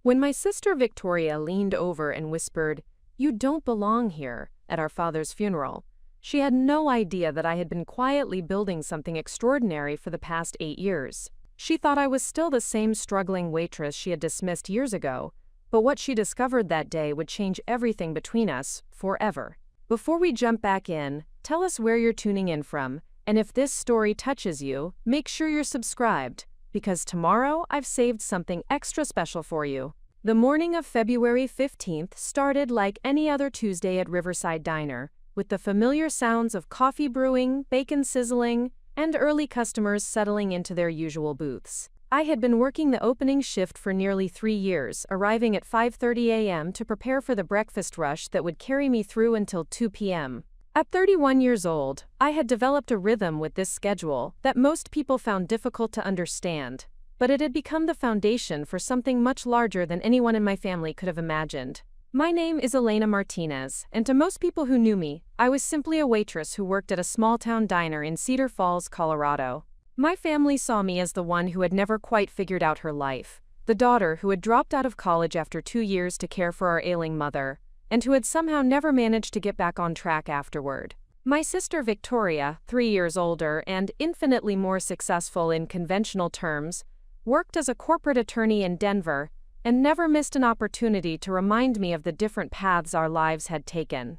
When my sister Victoria leaned over and whispered, "You don't belong here," at our father's funeral, she had no idea that I had been quietly building something extraordinary for the past 8 years. She thought I was still the same struggling waitress she had dismissed years ago, but what she discovered that day would change everything between us, forever. Before we jump back in, tell us where you're tuning in from, and if this story touches you, make sure you're subscribed, because tomorrow I've saved something extra special for you. The morning of February 15th started like any other Tuesday at Riverside Diner, with the familiar sounds of coffee brewing, bacon sizzling, and early customers settling into their usual booths. I had been working the opening shift for nearly 3 years, arriving at 5:30 a.m. to prepare for the breakfast rush that would carry me through until 2 p.m. At 31 years old, I had developed a rhythm with this schedule that most people found difficult to understand, but it had become the foundation for something much larger than anyone in my family could have imagined. My name is Elena Martinez, and to most people who knew me, I was simply a waitress who worked at a small-town diner in Cedar Falls, Colorado. My family saw me as the one who had never quite figured out her life, the daughter who had dropped out of college after 2 years to care for our ailing mother, and who had somehow never managed to get back on track afterward. My sister Victoria, 3 years older and infinitely more successful in conventional terms, worked as a corporate attorney in Denver, and never missed an opportunity to remind me of the different paths our lives had taken.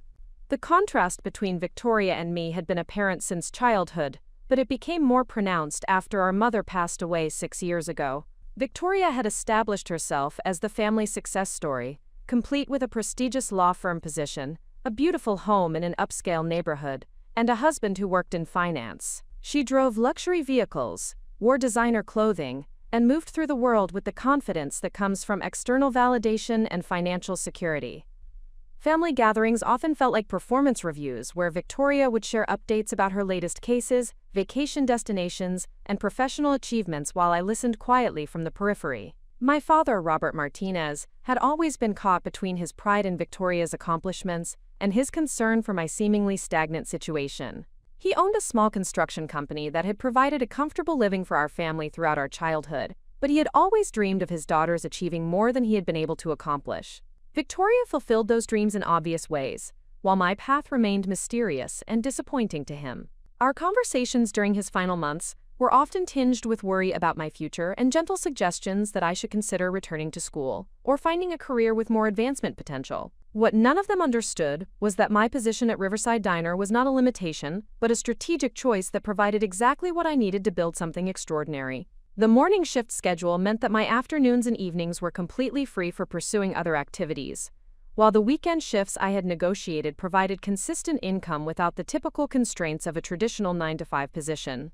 The contrast between Victoria and me had been apparent since childhood, but it became more pronounced after our mother passed away 6 years ago. Victoria had established herself as the family success story, complete with a prestigious law firm position, a beautiful home in an upscale neighborhood, and a husband who worked in finance. She drove luxury vehicles, wore designer clothing, and moved through the world with the confidence that comes from external validation and financial security. Family gatherings often felt like performance reviews where Victoria would share updates about her latest cases, vacation destinations, and professional achievements while I listened quietly from the periphery. My father, Robert Martinez, had always been caught between his pride in Victoria's accomplishments and his concern for my seemingly stagnant situation. He owned a small construction company that had provided a comfortable living for our family throughout our childhood, but he had always dreamed of his daughters achieving more than he had been able to accomplish. Victoria fulfilled those dreams in obvious ways, while my path remained mysterious and disappointing to him. Our conversations during his final months were often tinged with worry about my future and gentle suggestions that I should consider returning to school or finding a career with more advancement potential. What none of them understood was that my position at Riverside Diner was not a limitation, but a strategic choice that provided exactly what I needed to build something extraordinary. The morning shift schedule meant that my afternoons and evenings were completely free for pursuing other activities, while the weekend shifts I had negotiated provided consistent income without the typical constraints of a traditional 9-to-5 position.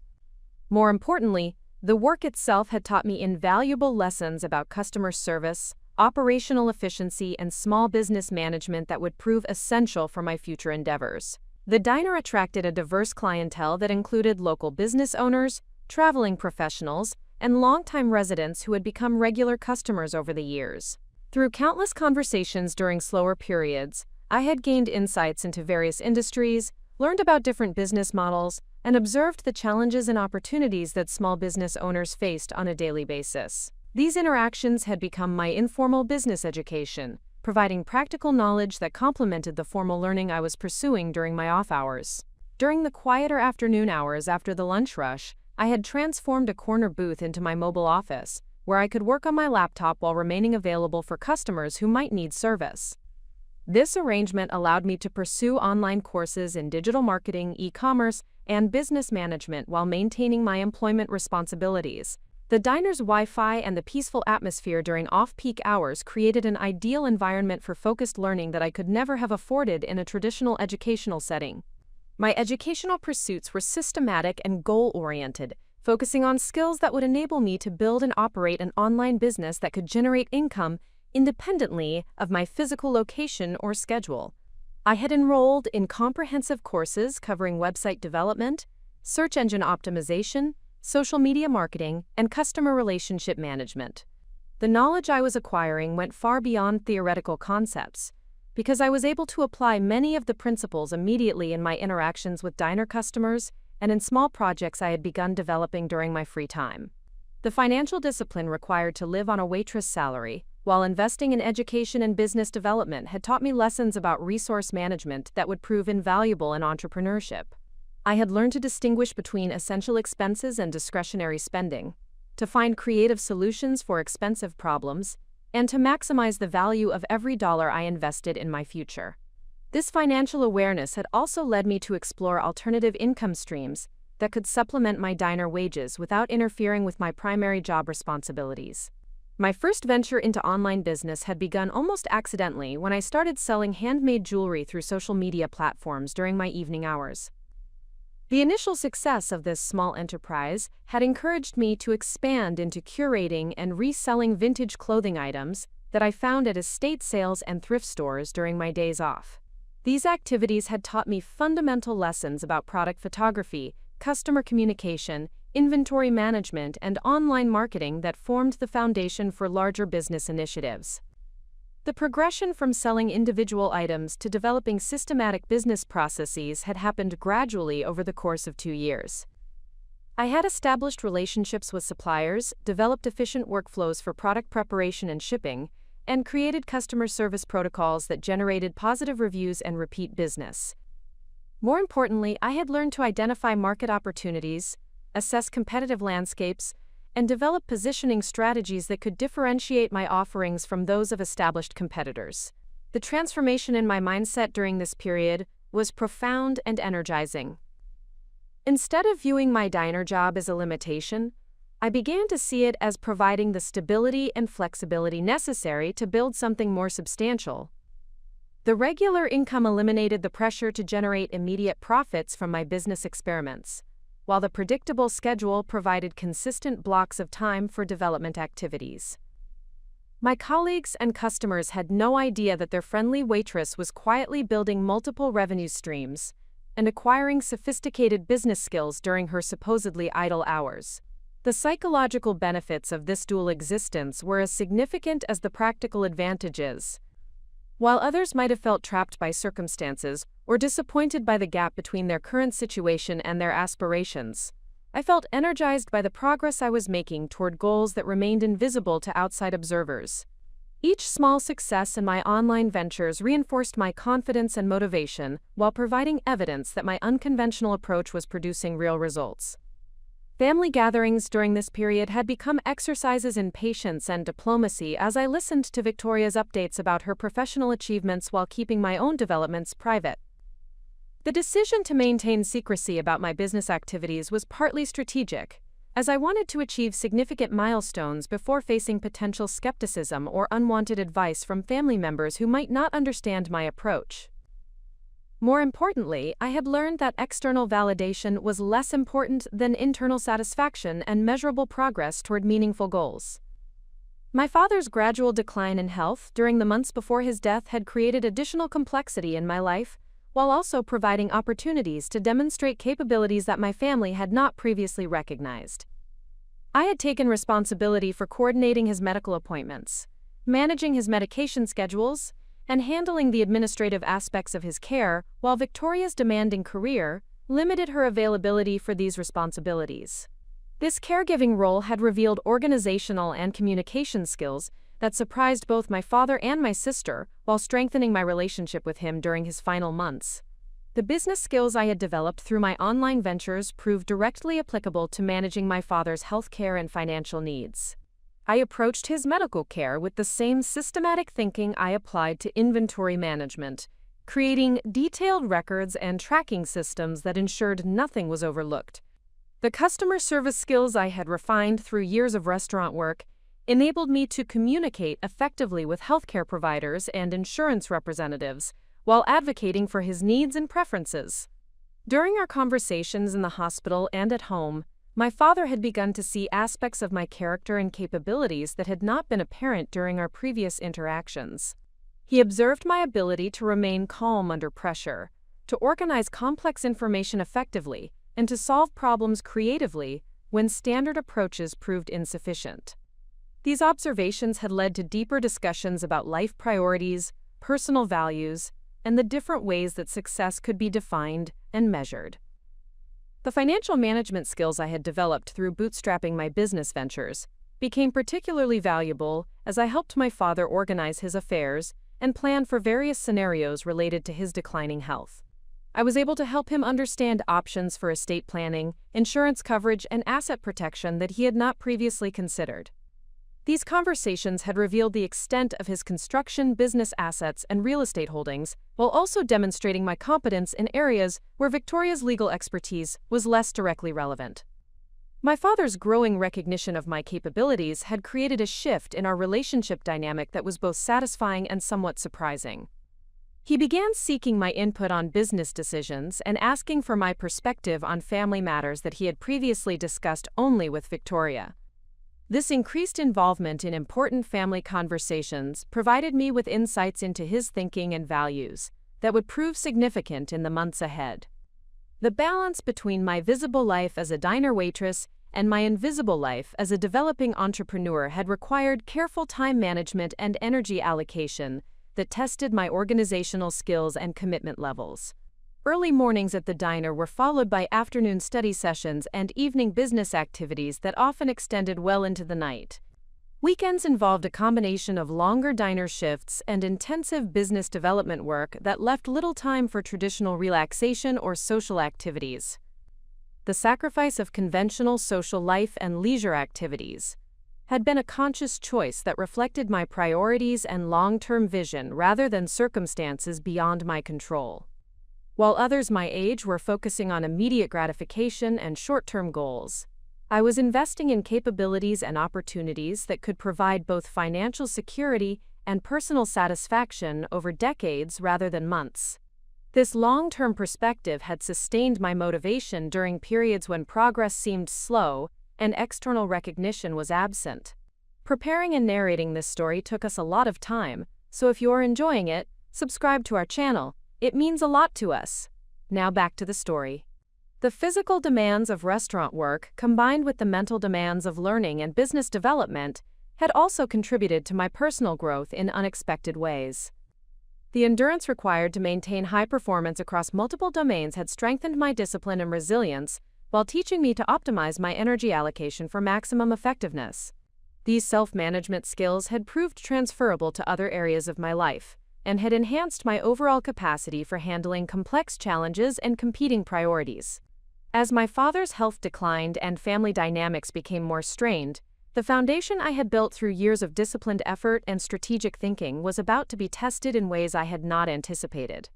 More importantly, the work itself had taught me invaluable lessons about customer service, operational efficiency, and small business management that would prove essential for my future endeavors. The diner attracted a diverse clientele that included local business owners, traveling professionals, and longtime residents who had become regular customers over the years. Through countless conversations during slower periods, I had gained insights into various industries, learned about different business models, and observed the challenges and opportunities that small business owners faced on a daily basis. These interactions had become my informal business education, providing practical knowledge that complemented the formal learning I was pursuing during my off hours. During the quieter afternoon hours after the lunch rush, I had transformed a corner booth into my mobile office, where I could work on my laptop while remaining available for customers who might need service. This arrangement allowed me to pursue online courses in digital marketing, e-commerce, and business management while maintaining my employment responsibilities. The diner's Wi-Fi and the peaceful atmosphere during off-peak hours created an ideal environment for focused learning that I could never have afforded in a traditional educational setting. My educational pursuits were systematic and goal-oriented, focusing on skills that would enable me to build and operate an online business that could generate income independently of my physical location or schedule. I had enrolled in comprehensive courses covering website development, search engine optimization, social media marketing, and customer relationship management. The knowledge I was acquiring went far beyond theoretical concepts, because I was able to apply many of the principles immediately in my interactions with diner customers and in small projects I had begun developing during my free time. The financial discipline required to live on a waitress salary, while investing in education and business development had taught me lessons about resource management that would prove invaluable in entrepreneurship. I had learned to distinguish between essential expenses and discretionary spending, to find creative solutions for expensive problems, and to maximize the value of every dollar I invested in my future. This financial awareness had also led me to explore alternative income streams that could supplement my diner wages without interfering with my primary job responsibilities. My first venture into online business had begun almost accidentally when I started selling handmade jewelry through social media platforms during my evening hours. The initial success of this small enterprise had encouraged me to expand into curating and reselling vintage clothing items that I found at estate sales and thrift stores during my days off. These activities had taught me fundamental lessons about product photography, customer communication, inventory management, and online marketing that formed the foundation for larger business initiatives. The progression from selling individual items to developing systematic business processes had happened gradually over the course of 2 years. I had established relationships with suppliers, developed efficient workflows for product preparation and shipping, and created customer service protocols that generated positive reviews and repeat business. More importantly, I had learned to identify market opportunities, assess competitive landscapes, and develop positioning strategies that could differentiate my offerings from those of established competitors. The transformation in my mindset during this period was profound and energizing. Instead of viewing my diner job as a limitation, I began to see it as providing the stability and flexibility necessary to build something more substantial. The regular income eliminated the pressure to generate immediate profits from my business experiments, while the predictable schedule provided consistent blocks of time for development activities. My colleagues and customers had no idea that their friendly waitress was quietly building multiple revenue streams and acquiring sophisticated business skills during her supposedly idle hours. The psychological benefits of this dual existence were as significant as the practical advantages. While others might have felt trapped by circumstances or disappointed by the gap between their current situation and their aspirations, I felt energized by the progress I was making toward goals that remained invisible to outside observers. Each small success in my online ventures reinforced my confidence and motivation while providing evidence that my unconventional approach was producing real results. Family gatherings during this period had become exercises in patience and diplomacy as I listened to Victoria's updates about her professional achievements while keeping my own developments private. The decision to maintain secrecy about my business activities was partly strategic, as I wanted to achieve significant milestones before facing potential skepticism or unwanted advice from family members who might not understand my approach. More importantly, I had learned that external validation was less important than internal satisfaction and measurable progress toward meaningful goals. My father's gradual decline in health during the months before his death had created additional complexity in my life, while also providing opportunities to demonstrate capabilities that my family had not previously recognized. I had taken responsibility for coordinating his medical appointments, managing his medication schedules, and handling the administrative aspects of his care, while Victoria's demanding career limited her availability for these responsibilities. This caregiving role had revealed organizational and communication skills that surprised both my father and my sister, while strengthening my relationship with him during his final months. The business skills I had developed through my online ventures proved directly applicable to managing my father's healthcare and financial needs. I approached his medical care with the same systematic thinking I applied to inventory management, creating detailed records and tracking systems that ensured nothing was overlooked. The customer service skills I had refined through years of restaurant work enabled me to communicate effectively with healthcare providers and insurance representatives while advocating for his needs and preferences. During our conversations in the hospital and at home, my father had begun to see aspects of my character and capabilities that had not been apparent during our previous interactions. He observed my ability to remain calm under pressure, to organize complex information effectively, and to solve problems creatively when standard approaches proved insufficient. These observations had led to deeper discussions about life priorities, personal values, and the different ways that success could be defined and measured. The financial management skills I had developed through bootstrapping my business ventures became particularly valuable as I helped my father organize his affairs and plan for various scenarios related to his declining health. I was able to help him understand options for estate planning, insurance coverage, and asset protection that he had not previously considered. These conversations had revealed the extent of his construction, business assets, and real estate holdings, while also demonstrating my competence in areas where Victoria's legal expertise was less directly relevant. My father's growing recognition of my capabilities had created a shift in our relationship dynamic that was both satisfying and somewhat surprising. He began seeking my input on business decisions and asking for my perspective on family matters that he had previously discussed only with Victoria. This increased involvement in important family conversations provided me with insights into his thinking and values that would prove significant in the months ahead. The balance between my visible life as a diner waitress and my invisible life as a developing entrepreneur had required careful time management and energy allocation that tested my organizational skills and commitment levels. Early mornings at the diner were followed by afternoon study sessions and evening business activities that often extended well into the night. Weekends involved a combination of longer diner shifts and intensive business development work that left little time for traditional relaxation or social activities. The sacrifice of conventional social life and leisure activities had been a conscious choice that reflected my priorities and long-term vision rather than circumstances beyond my control. While others my age were focusing on immediate gratification and short-term goals, I was investing in capabilities and opportunities that could provide both financial security and personal satisfaction over decades rather than months. This long-term perspective had sustained my motivation during periods when progress seemed slow and external recognition was absent. Preparing and narrating this story took us a lot of time, so if you're enjoying it, subscribe to our channel. It means a lot to us. Now back to the story. The physical demands of restaurant work, combined with the mental demands of learning and business development, had also contributed to my personal growth in unexpected ways. The endurance required to maintain high performance across multiple domains had strengthened my discipline and resilience, while teaching me to optimize my energy allocation for maximum effectiveness. These self-management skills had proved transferable to other areas of my life, and had enhanced my overall capacity for handling complex challenges and competing priorities. As my father's health declined and family dynamics became more strained, the foundation I had built through years of disciplined effort and strategic thinking was about to be tested in ways I had not anticipated.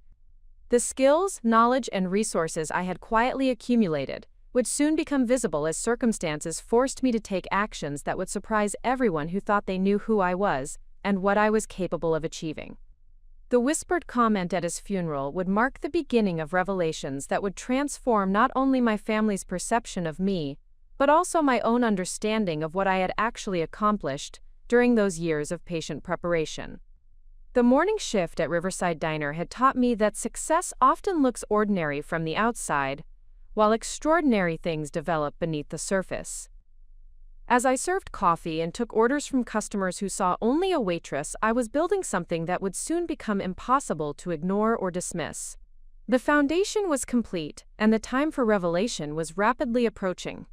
The skills, knowledge, and resources I had quietly accumulated would soon become visible as circumstances forced me to take actions that would surprise everyone who thought they knew who I was and what I was capable of achieving. The whispered comment at his funeral would mark the beginning of revelations that would transform not only my family's perception of me, but also my own understanding of what I had actually accomplished during those years of patient preparation. The morning shift at Riverside Diner had taught me that success often looks ordinary from the outside, while extraordinary things develop beneath the surface. As I served coffee and took orders from customers who saw only a waitress, I was building something that would soon become impossible to ignore or dismiss. The foundation was complete, and the time for revelation was rapidly approaching.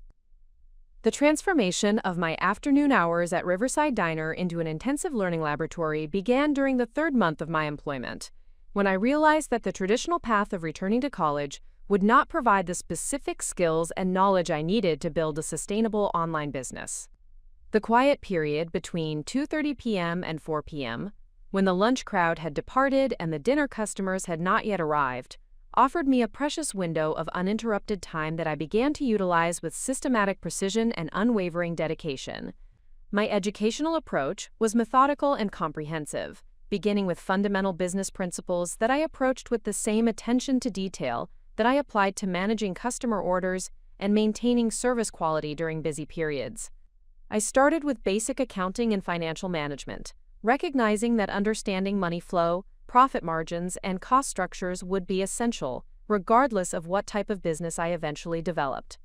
The transformation of my afternoon hours at Riverside Diner into an intensive learning laboratory began during the third month of my employment, when I realized that the traditional path of returning to college would not provide the specific skills and knowledge I needed to build a sustainable online business. The quiet period between 2:30 p.m. and 4 p.m., when the lunch crowd had departed and the dinner customers had not yet arrived, offered me a precious window of uninterrupted time that I began to utilize with systematic precision and unwavering dedication. My educational approach was methodical and comprehensive, beginning with fundamental business principles that I approached with the same attention to detail that I applied to managing customer orders and maintaining service quality during busy periods. I started with basic accounting and financial management, recognizing that understanding money flow, profit margins, and cost structures would be essential, regardless of what type of business I eventually developed.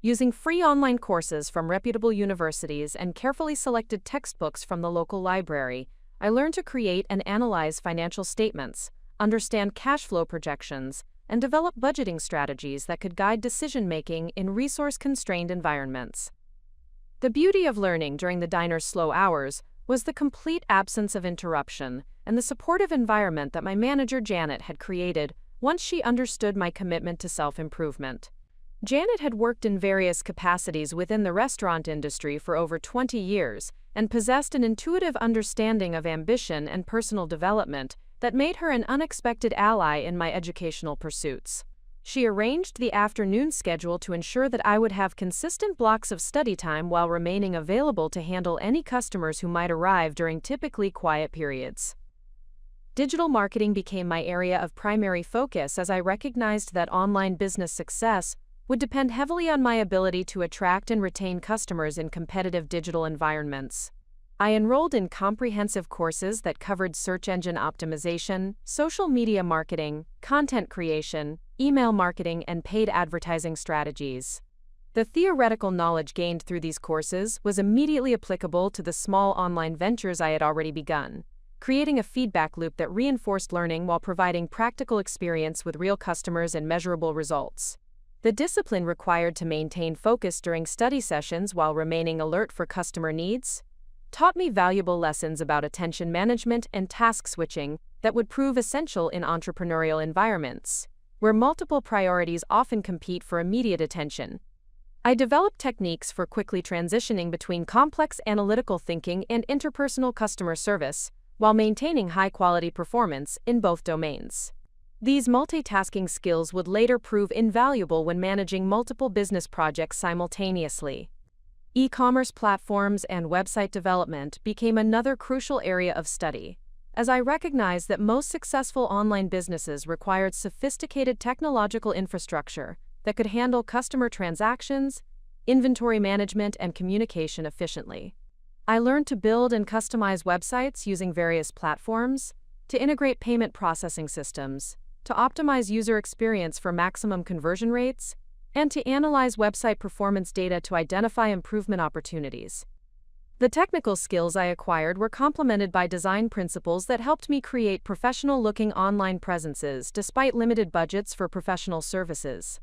Using free online courses from reputable universities and carefully selected textbooks from the local library, I learned to create and analyze financial statements, understand cash flow projections, and develop budgeting strategies that could guide decision-making in resource-constrained environments. The beauty of learning during the diner's slow hours was the complete absence of interruption and the supportive environment that my manager Janet had created once she understood my commitment to self-improvement. Janet had worked in various capacities within the restaurant industry for over 20 years and possessed an intuitive understanding of ambition and personal development that made her an unexpected ally in my educational pursuits. She arranged the afternoon schedule to ensure that I would have consistent blocks of study time while remaining available to handle any customers who might arrive during typically quiet periods. Digital marketing became my area of primary focus as I recognized that online business success would depend heavily on my ability to attract and retain customers in competitive digital environments. I enrolled in comprehensive courses that covered search engine optimization, social media marketing, content creation, email marketing, and paid advertising strategies. The theoretical knowledge gained through these courses was immediately applicable to the small online ventures I had already begun, creating a feedback loop that reinforced learning while providing practical experience with real customers and measurable results. The discipline required to maintain focus during study sessions while remaining alert for customer needs taught me valuable lessons about attention management and task switching that would prove essential in entrepreneurial environments, where multiple priorities often compete for immediate attention. I developed techniques for quickly transitioning between complex analytical thinking and interpersonal customer service, while maintaining high-quality performance in both domains. These multitasking skills would later prove invaluable when managing multiple business projects simultaneously. E-commerce platforms and website development became another crucial area of study, as I recognized that most successful online businesses required sophisticated technological infrastructure that could handle customer transactions, inventory management, and communication efficiently. I learned to build and customize websites using various platforms, to integrate payment processing systems, to optimize user experience for maximum conversion rates, and to analyze website performance data to identify improvement opportunities. The technical skills I acquired were complemented by design principles that helped me create professional-looking online presences despite limited budgets for professional services.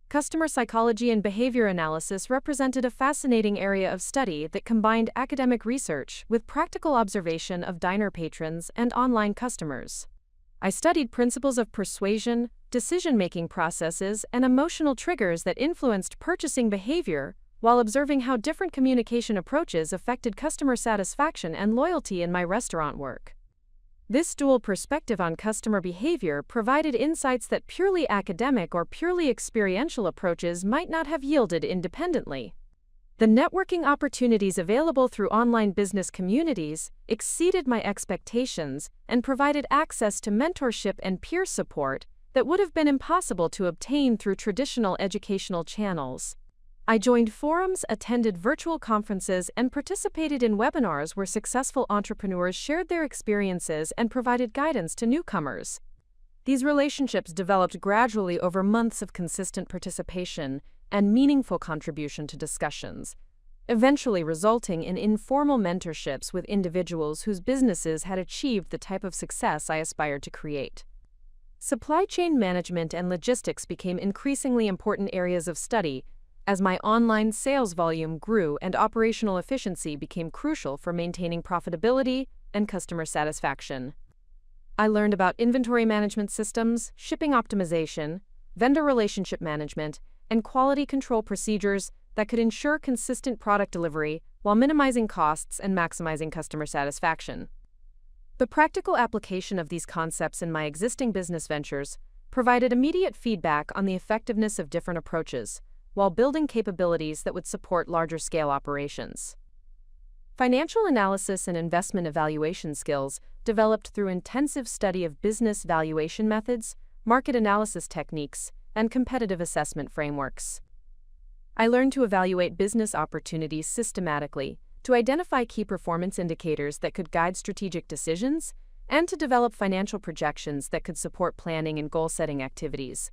Customer psychology and behavior analysis represented a fascinating area of study that combined academic research with practical observation of diner patrons and online customers. I studied principles of persuasion, decision-making processes, and emotional triggers that influenced purchasing behavior, while observing how different communication approaches affected customer satisfaction and loyalty in my restaurant work. This dual perspective on customer behavior provided insights that purely academic or purely experiential approaches might not have yielded independently. The networking opportunities available through online business communities exceeded my expectations and provided access to mentorship and peer support that would have been impossible to obtain through traditional educational channels. I joined forums, attended virtual conferences, and participated in webinars where successful entrepreneurs shared their experiences and provided guidance to newcomers. These relationships developed gradually over months of consistent participation and meaningful contribution to discussions, eventually resulting in informal mentorships with individuals whose businesses had achieved the type of success I aspired to create. Supply chain management and logistics became increasingly important areas of study as my online sales volume grew and operational efficiency became crucial for maintaining profitability and customer satisfaction. I learned about inventory management systems, shipping optimization, vendor relationship management, and quality control procedures that could ensure consistent product delivery while minimizing costs and maximizing customer satisfaction. The practical application of these concepts in my existing business ventures provided immediate feedback on the effectiveness of different approaches, while building capabilities that would support larger-scale operations. Financial analysis and investment evaluation skills developed through intensive study of business valuation methods, market analysis techniques, and competitive assessment frameworks. I learned to evaluate business opportunities systematically, to identify key performance indicators that could guide strategic decisions, and to develop financial projections that could support planning and goal-setting activities.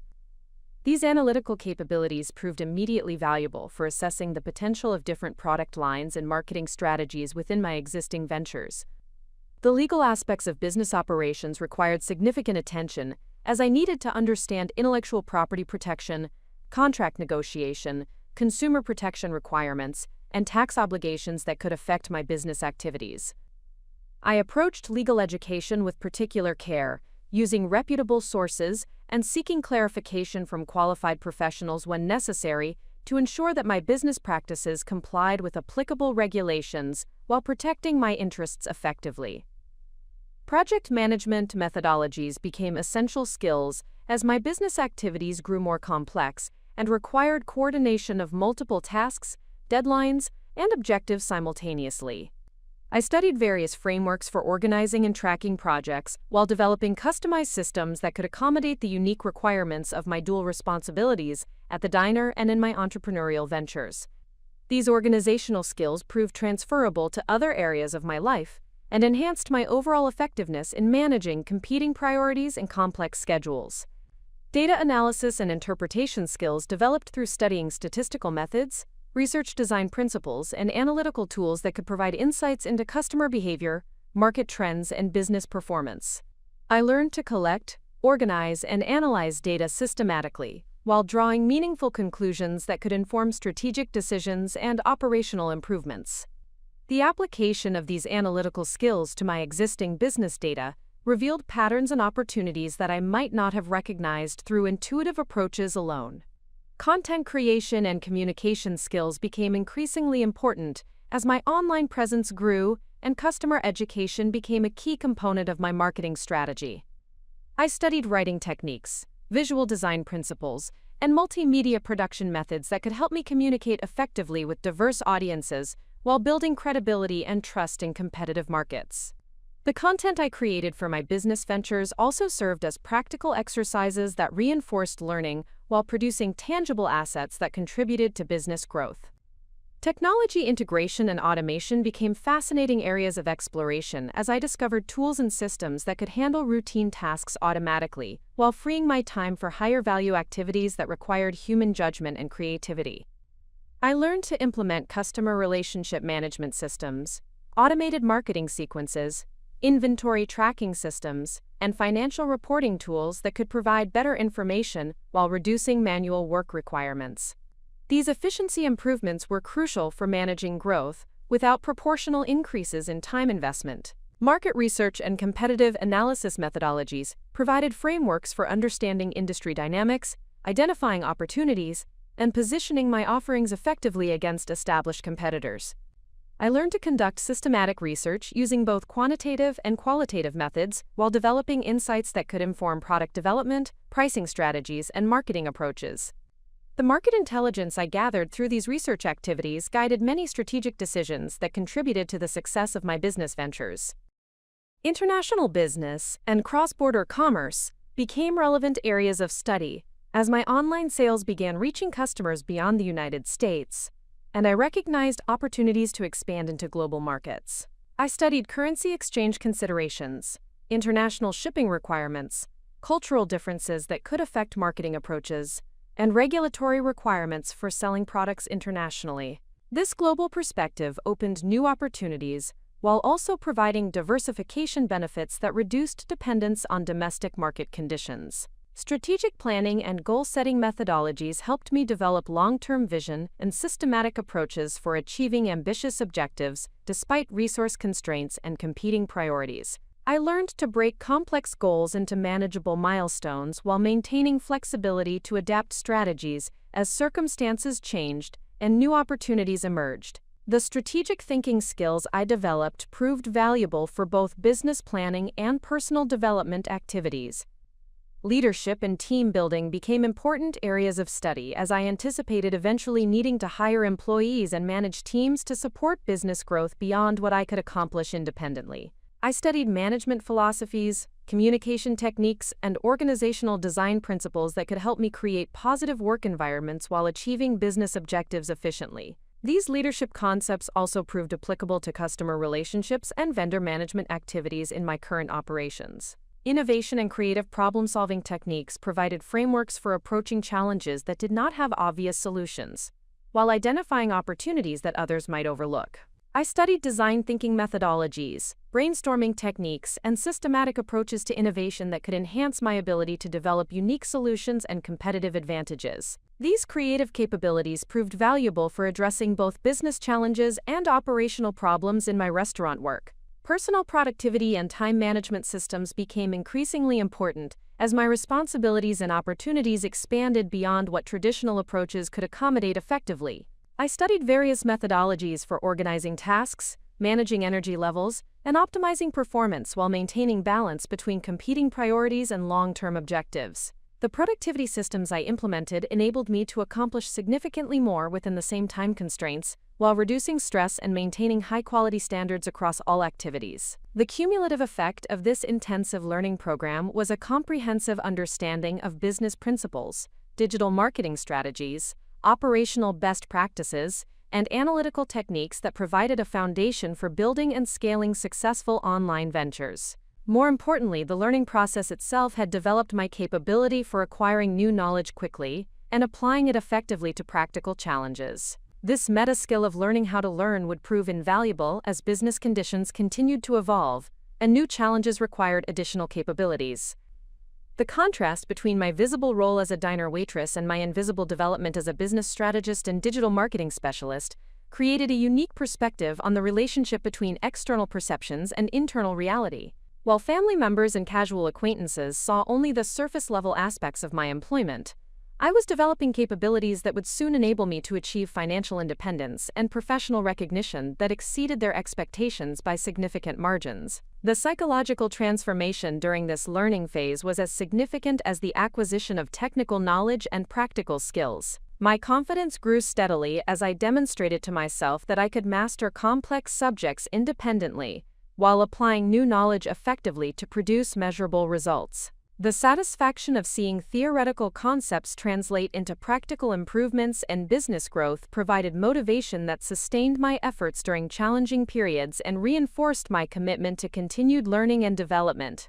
These analytical capabilities proved immediately valuable for assessing the potential of different product lines and marketing strategies within my existing ventures. The legal aspects of business operations required significant attention, as I needed to understand intellectual property protection, contract negotiation, consumer protection requirements, and tax obligations that could affect my business activities. I approached legal education with particular care, using reputable sources and seeking clarification from qualified professionals when necessary to ensure that my business practices complied with applicable regulations while protecting my interests effectively. Project management methodologies became essential skills as my business activities grew more complex and required coordination of multiple tasks, deadlines, and objectives simultaneously. I studied various frameworks for organizing and tracking projects while developing customized systems that could accommodate the unique requirements of my dual responsibilities at the diner and in my entrepreneurial ventures. These organizational skills proved transferable to other areas of my life and enhanced my overall effectiveness in managing competing priorities and complex schedules. Data analysis and interpretation skills developed through studying statistical methods, research design principles, and analytical tools that could provide insights into customer behavior, market trends, and business performance. I learned to collect, organize, and analyze data systematically, while drawing meaningful conclusions that could inform strategic decisions and operational improvements. The application of these analytical skills to my existing business data revealed patterns and opportunities that I might not have recognized through intuitive approaches alone. Content creation and communication skills became increasingly important as my online presence grew and customer education became a key component of my marketing strategy. I studied writing techniques, visual design principles, and multimedia production methods that could help me communicate effectively with diverse audiences while building credibility and trust in competitive markets. The content I created for my business ventures also served as practical exercises that reinforced learning while producing tangible assets that contributed to business growth. Technology integration and automation became fascinating areas of exploration as I discovered tools and systems that could handle routine tasks automatically, while freeing my time for higher-value activities that required human judgment and creativity. I learned to implement customer relationship management systems, automated marketing sequences, inventory tracking systems, and financial reporting tools that could provide better information while reducing manual work requirements. These efficiency improvements were crucial for managing growth without proportional increases in time investment. Market research and competitive analysis methodologies provided frameworks for understanding industry dynamics, identifying opportunities, and positioning my offerings effectively against established competitors. I learned to conduct systematic research using both quantitative and qualitative methods while developing insights that could inform product development, pricing strategies, and marketing approaches. The market intelligence I gathered through these research activities guided many strategic decisions that contributed to the success of my business ventures. International business and cross-border commerce became relevant areas of study as my online sales began reaching customers beyond the United States, and I recognized opportunities to expand into global markets. I studied currency exchange considerations, international shipping requirements, cultural differences that could affect marketing approaches, and regulatory requirements for selling products internationally. This global perspective opened new opportunities while also providing diversification benefits that reduced dependence on domestic market conditions. Strategic planning and goal-setting methodologies helped me develop long-term vision and systematic approaches for achieving ambitious objectives despite resource constraints and competing priorities. I learned to break complex goals into manageable milestones while maintaining flexibility to adapt strategies as circumstances changed and new opportunities emerged. The strategic thinking skills I developed proved valuable for both business planning and personal development activities. Leadership and team building became important areas of study as I anticipated eventually needing to hire employees and manage teams to support business growth beyond what I could accomplish independently. I studied management philosophies, communication techniques, and organizational design principles that could help me create positive work environments while achieving business objectives efficiently. These leadership concepts also proved applicable to customer relationships and vendor management activities in my current operations. Innovation and creative problem-solving techniques provided frameworks for approaching challenges that did not have obvious solutions, while identifying opportunities that others might overlook. I studied design thinking methodologies, brainstorming techniques, and systematic approaches to innovation that could enhance my ability to develop unique solutions and competitive advantages. These creative capabilities proved valuable for addressing both business challenges and operational problems in my restaurant work. Personal productivity and time management systems became increasingly important as my responsibilities and opportunities expanded beyond what traditional approaches could accommodate effectively. I studied various methodologies for organizing tasks, managing energy levels, and optimizing performance while maintaining balance between competing priorities and long-term objectives. The productivity systems I implemented enabled me to accomplish significantly more within the same time constraints, while reducing stress and maintaining high-quality standards across all activities. The cumulative effect of this intensive learning program was a comprehensive understanding of business principles, digital marketing strategies, operational best practices, and analytical techniques that provided a foundation for building and scaling successful online ventures. More importantly, the learning process itself had developed my capability for acquiring new knowledge quickly and applying it effectively to practical challenges. This meta skill of learning how to learn would prove invaluable as business conditions continued to evolve and new challenges required additional capabilities. The contrast between my visible role as a diner waitress and my invisible development as a business strategist and digital marketing specialist created a unique perspective on the relationship between external perceptions and internal reality. While family members and casual acquaintances saw only the surface-level aspects of my employment, I was developing capabilities that would soon enable me to achieve financial independence and professional recognition that exceeded their expectations by significant margins. The psychological transformation during this learning phase was as significant as the acquisition of technical knowledge and practical skills. My confidence grew steadily as I demonstrated to myself that I could master complex subjects independently, while applying new knowledge effectively to produce measurable results. The satisfaction of seeing theoretical concepts translate into practical improvements and business growth provided motivation that sustained my efforts during challenging periods and reinforced my commitment to continued learning and development.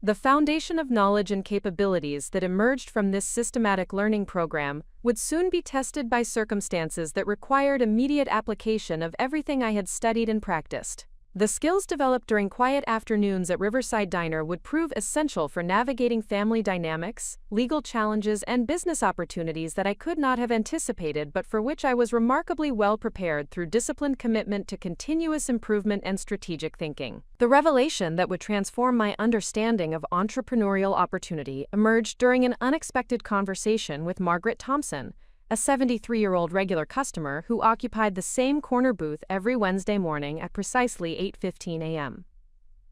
The foundation of knowledge and capabilities that emerged from this systematic learning program would soon be tested by circumstances that required immediate application of everything I had studied and practiced. The skills developed during quiet afternoons at Riverside Diner would prove essential for navigating family dynamics, legal challenges, and business opportunities that I could not have anticipated but for which I was remarkably well prepared through disciplined commitment to continuous improvement and strategic thinking. The revelation that would transform my understanding of entrepreneurial opportunity emerged during an unexpected conversation with Margaret Thompson, a 73-year-old regular customer who occupied the same corner booth every Wednesday morning at precisely 8:15 a.m.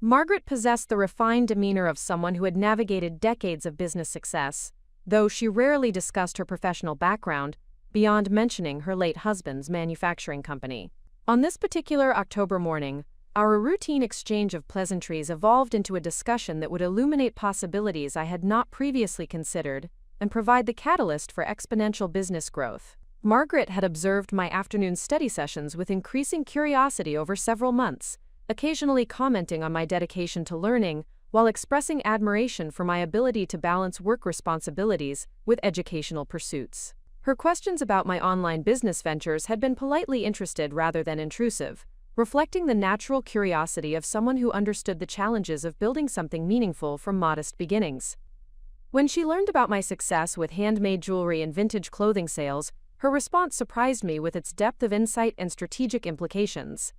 Margaret possessed the refined demeanor of someone who had navigated decades of business success, though she rarely discussed her professional background, beyond mentioning her late husband's manufacturing company. On this particular October morning, our routine exchange of pleasantries evolved into a discussion that would illuminate possibilities I had not previously considered and provide the catalyst for exponential business growth. Margaret had observed my afternoon study sessions with increasing curiosity over several months, occasionally commenting on my dedication to learning while expressing admiration for my ability to balance work responsibilities with educational pursuits. Her questions about my online business ventures had been politely interested rather than intrusive, reflecting the natural curiosity of someone who understood the challenges of building something meaningful from modest beginnings. When she learned about my success with handmade jewelry and vintage clothing sales, her response surprised me with its depth of insight and strategic implications.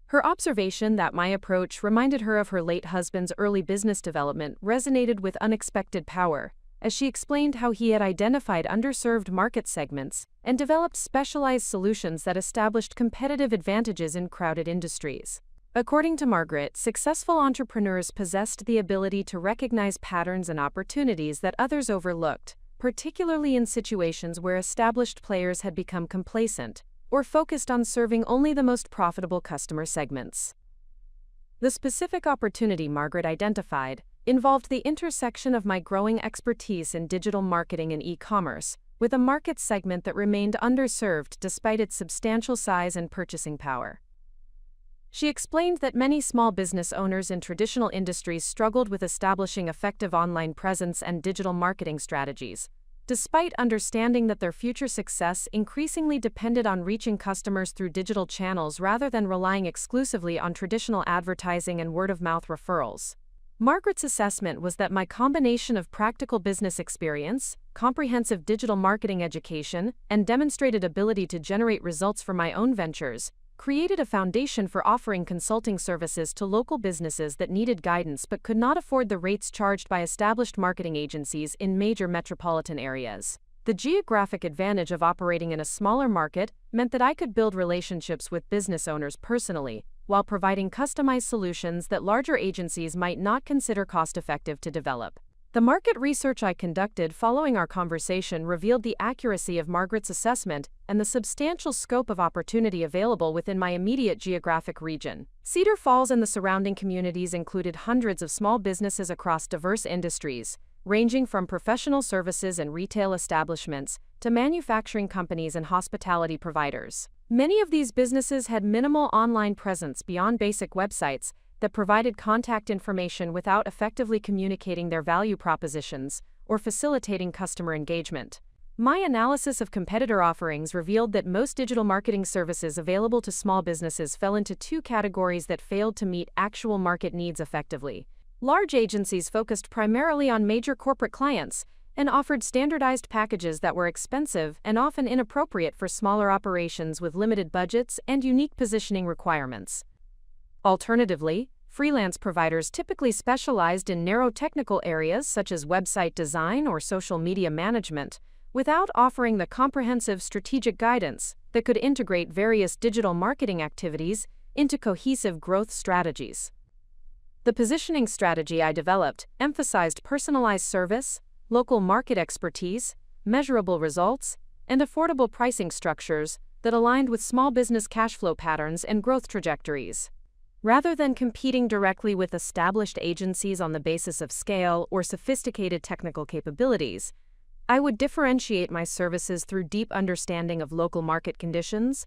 Her observation that my approach reminded her of her late husband's early business development resonated with unexpected power, as she explained how he had identified underserved market segments and developed specialized solutions that established competitive advantages in crowded industries. According to Margaret, successful entrepreneurs possessed the ability to recognize patterns and opportunities that others overlooked, particularly in situations where established players had become complacent or focused on serving only the most profitable customer segments. The specific opportunity Margaret identified involved the intersection of my growing expertise in digital marketing and e-commerce with a market segment that remained underserved despite its substantial size and purchasing power. She explained that many small business owners in traditional industries struggled with establishing effective online presence and digital marketing strategies, despite understanding that their future success increasingly depended on reaching customers through digital channels rather than relying exclusively on traditional advertising and word-of-mouth referrals. Margaret's assessment was that my combination of practical business experience, comprehensive digital marketing education, and demonstrated ability to generate results for my own ventures created a foundation for offering consulting services to local businesses that needed guidance but could not afford the rates charged by established marketing agencies in major metropolitan areas. The geographic advantage of operating in a smaller market meant that I could build relationships with business owners personally, while providing customized solutions that larger agencies might not consider cost-effective to develop. The market research I conducted following our conversation revealed the accuracy of Margaret's assessment and the substantial scope of opportunity available within my immediate geographic region. Cedar Falls and the surrounding communities included hundreds of small businesses across diverse industries, ranging from professional services and retail establishments to manufacturing companies and hospitality providers. Many of these businesses had minimal online presence beyond basic websites that provided contact information without effectively communicating their value propositions or facilitating customer engagement. My analysis of competitor offerings revealed that most digital marketing services available to small businesses fell into two categories that failed to meet actual market needs effectively. Large agencies focused primarily on major corporate clients and offered standardized packages that were expensive and often inappropriate for smaller operations with limited budgets and unique positioning requirements. Alternatively, freelance providers typically specialized in narrow technical areas such as website design or social media management, without offering the comprehensive strategic guidance that could integrate various digital marketing activities into cohesive growth strategies. The positioning strategy I developed emphasized personalized service, local market expertise, measurable results, and affordable pricing structures that aligned with small business cash flow patterns and growth trajectories. Rather than competing directly with established agencies on the basis of scale or sophisticated technical capabilities, I would differentiate my services through deep understanding of local market conditions,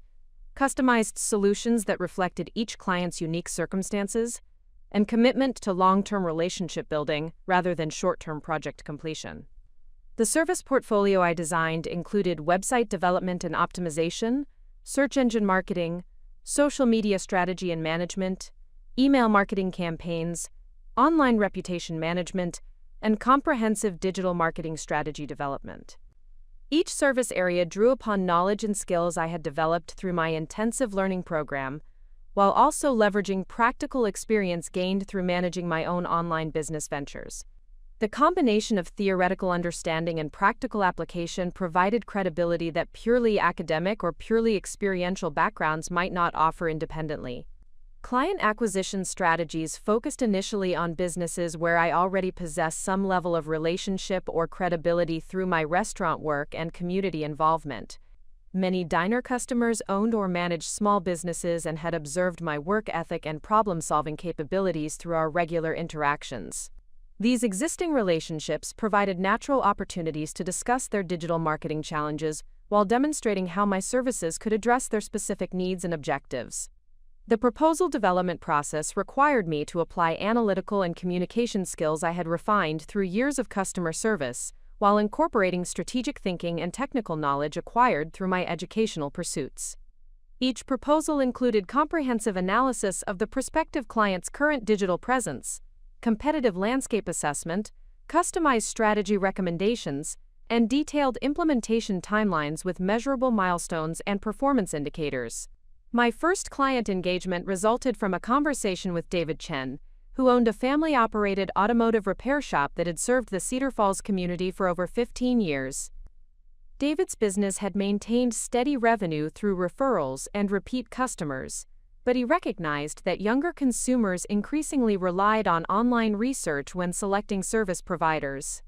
customized solutions that reflected each client's unique circumstances, and commitment to long-term relationship building rather than short-term project completion. The service portfolio I designed included website development and optimization, search engine marketing, social media strategy and management, email marketing campaigns, online reputation management, and comprehensive digital marketing strategy development. Each service area drew upon knowledge and skills I had developed through my intensive learning program, while also leveraging practical experience gained through managing my own online business ventures. The combination of theoretical understanding and practical application provided credibility that purely academic or purely experiential backgrounds might not offer independently. Client acquisition strategies focused initially on businesses where I already possessed some level of relationship or credibility through my restaurant work and community involvement. Many diner customers owned or managed small businesses and had observed my work ethic and problem-solving capabilities through our regular interactions. These existing relationships provided natural opportunities to discuss their digital marketing challenges while demonstrating how my services could address their specific needs and objectives. The proposal development process required me to apply analytical and communication skills I had refined through years of customer service, while incorporating strategic thinking and technical knowledge acquired through my educational pursuits. Each proposal included comprehensive analysis of the prospective client's current digital presence, competitive landscape assessment, customized strategy recommendations, and detailed implementation timelines with measurable milestones and performance indicators. My first client engagement resulted from a conversation with David Chen, who owned a family-operated automotive repair shop that had served the Cedar Falls community for over 15 years. David's business had maintained steady revenue through referrals and repeat customers, but he recognized that younger consumers increasingly relied on online research when selecting service providers.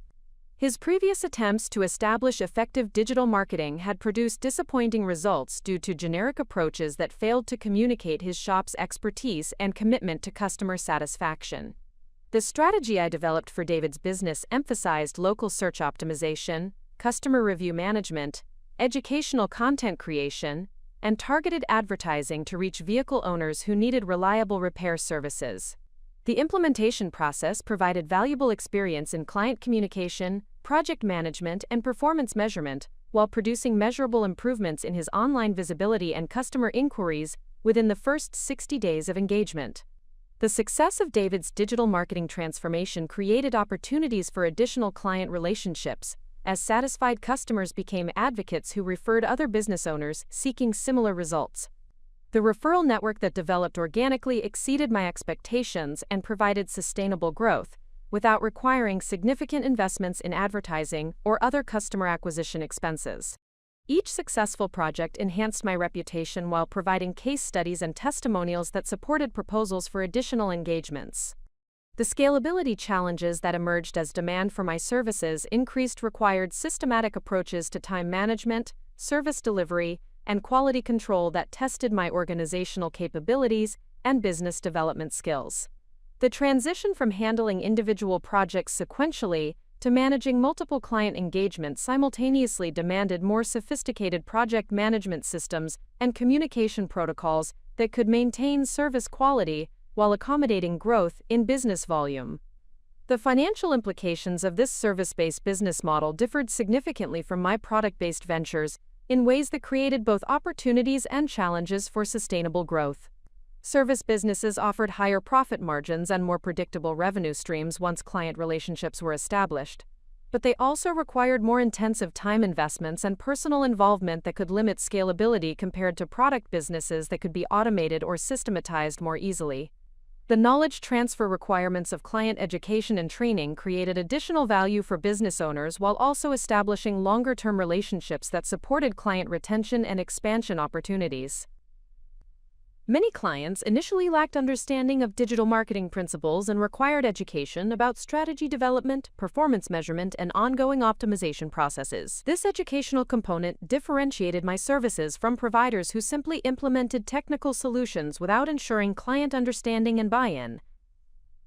His previous attempts to establish effective digital marketing had produced disappointing results due to generic approaches that failed to communicate his shop's expertise and commitment to customer satisfaction. The strategy I developed for David's business emphasized local search optimization, customer review management, educational content creation, and targeted advertising to reach vehicle owners who needed reliable repair services. The implementation process provided valuable experience in client communication, project management, and performance measurement, while producing measurable improvements in his online visibility and customer inquiries within the first 60 days of engagement. The success of David's digital marketing transformation created opportunities for additional client relationships, as satisfied customers became advocates who referred other business owners seeking similar results. The referral network that developed organically exceeded my expectations and provided sustainable growth, without requiring significant investments in advertising or other customer acquisition expenses. Each successful project enhanced my reputation while providing case studies and testimonials that supported proposals for additional engagements. The scalability challenges that emerged as demand for my services increased required systematic approaches to time management, service delivery, and quality control that tested my organizational capabilities and business development skills. The transition from handling individual projects sequentially to managing multiple client engagements simultaneously demanded more sophisticated project management systems and communication protocols that could maintain service quality while accommodating growth in business volume. The financial implications of this service-based business model differed significantly from my product-based ventures in ways that created both opportunities and challenges for sustainable growth. Service businesses offered higher profit margins and more predictable revenue streams once client relationships were established, but they also required more intensive time investments and personal involvement that could limit scalability compared to product businesses that could be automated or systematized more easily. The knowledge transfer requirements of client education and training created additional value for business owners while also establishing longer-term relationships that supported client retention and expansion opportunities. Many clients initially lacked understanding of digital marketing principles and required education about strategy development, performance measurement, and ongoing optimization processes. This educational component differentiated my services from providers who simply implemented technical solutions without ensuring client understanding and buy-in.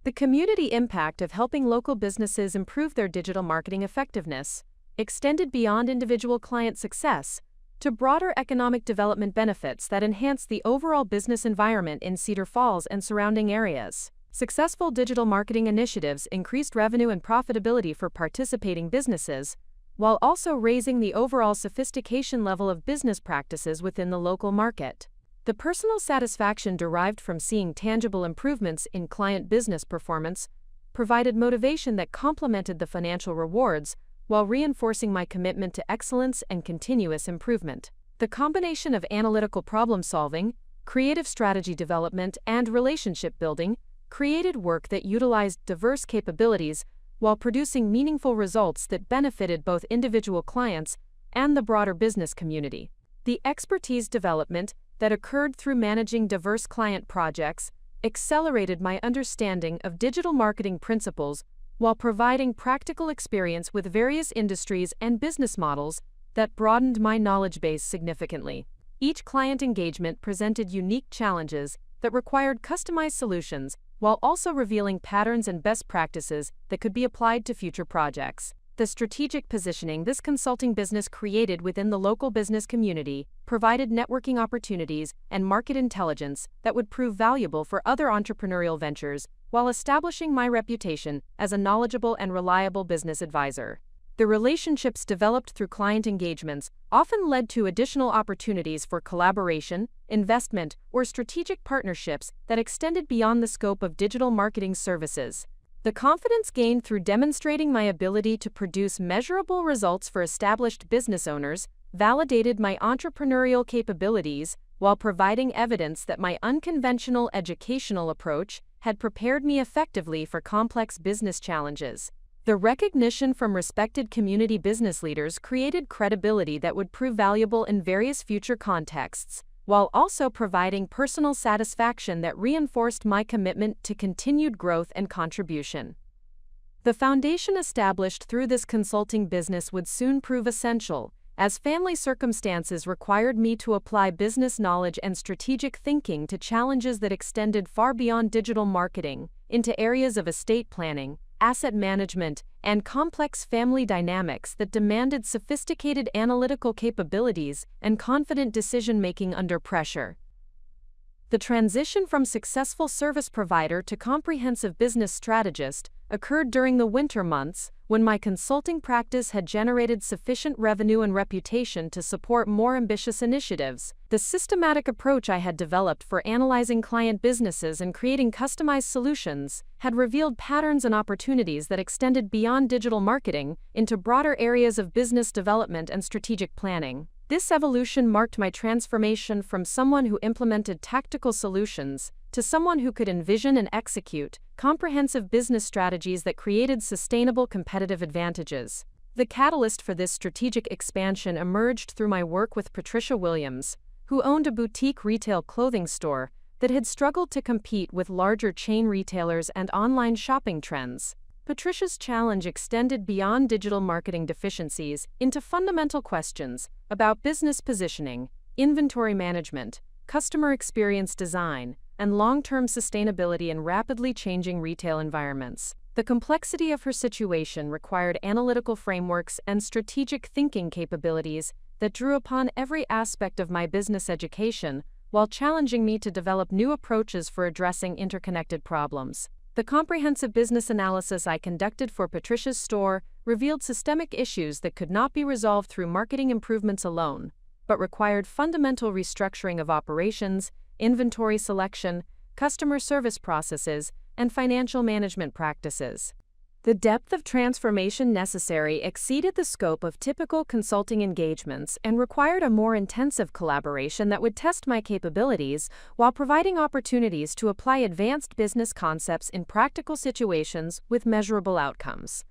The community impact of helping local businesses improve their digital marketing effectiveness extended beyond individual client success to broader economic development benefits that enhance the overall business environment in Cedar Falls and surrounding areas. Successful digital marketing initiatives increased revenue and profitability for participating businesses, while also raising the overall sophistication level of business practices within the local market. The personal satisfaction derived from seeing tangible improvements in client business performance provided motivation that complemented the financial rewards, while reinforcing my commitment to excellence and continuous improvement. The combination of analytical problem-solving, creative strategy development, and relationship building created work that utilized diverse capabilities while producing meaningful results that benefited both individual clients and the broader business community. The expertise development that occurred through managing diverse client projects accelerated my understanding of digital marketing principles while providing practical experience with various industries and business models that broadened my knowledge base significantly. Each client engagement presented unique challenges that required customized solutions, while also revealing patterns and best practices that could be applied to future projects. The strategic positioning this consulting business created within the local business community provided networking opportunities and market intelligence that would prove valuable for other entrepreneurial ventures, while establishing my reputation as a knowledgeable and reliable business advisor. The relationships developed through client engagements often led to additional opportunities for collaboration, investment, or strategic partnerships that extended beyond the scope of digital marketing services. The confidence gained through demonstrating my ability to produce measurable results for established business owners validated my entrepreneurial capabilities while providing evidence that my unconventional educational approach had prepared me effectively for complex business challenges. The recognition from respected community business leaders created credibility that would prove valuable in various future contexts, while also providing personal satisfaction that reinforced my commitment to continued growth and contribution. The foundation established through this consulting business would soon prove essential, as family circumstances required me to apply business knowledge and strategic thinking to challenges that extended far beyond digital marketing, into areas of estate planning, asset management, and complex family dynamics that demanded sophisticated analytical capabilities and confident decision-making under pressure. The transition from successful service provider to comprehensive business strategist occurred during the winter months when my consulting practice had generated sufficient revenue and reputation to support more ambitious initiatives. The systematic approach I had developed for analyzing client businesses and creating customized solutions had revealed patterns and opportunities that extended beyond digital marketing into broader areas of business development and strategic planning. This evolution marked my transformation from someone who implemented tactical solutions to someone who could envision and execute comprehensive business strategies that created sustainable competitive advantages. The catalyst for this strategic expansion emerged through my work with Patricia Williams, who owned a boutique retail clothing store that had struggled to compete with larger chain retailers and online shopping trends. Patricia's challenge extended beyond digital marketing deficiencies into fundamental questions about business positioning, inventory management, customer experience design, and long-term sustainability in rapidly changing retail environments. The complexity of her situation required analytical frameworks and strategic thinking capabilities that drew upon every aspect of my business education while challenging me to develop new approaches for addressing interconnected problems. The comprehensive business analysis I conducted for Patricia's store revealed systemic issues that could not be resolved through marketing improvements alone, but required fundamental restructuring of operations, inventory selection, customer service processes, and financial management practices. The depth of transformation necessary exceeded the scope of typical consulting engagements and required a more intensive collaboration that would test my capabilities while providing opportunities to apply advanced business concepts in practical situations with measurable outcomes.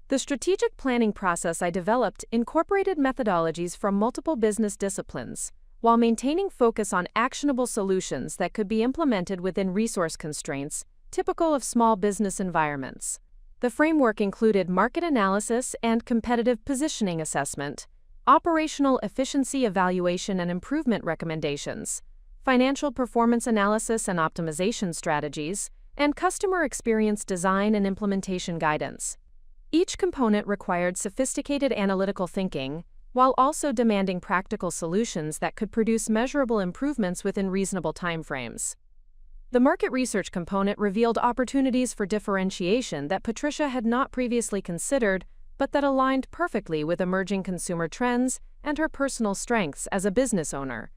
The strategic planning process I developed incorporated methodologies from multiple business disciplines, while maintaining focus on actionable solutions that could be implemented within resource constraints typical of small business environments. The framework included market analysis and competitive positioning assessment, operational efficiency evaluation and improvement recommendations, financial performance analysis and optimization strategies, and customer experience design and implementation guidance. Each component required sophisticated analytical thinking, while also demanding practical solutions that could produce measurable improvements within reasonable timeframes. The market research component revealed opportunities for differentiation that Patricia had not previously considered, but that aligned perfectly with emerging consumer trends and her personal strengths as a business owner.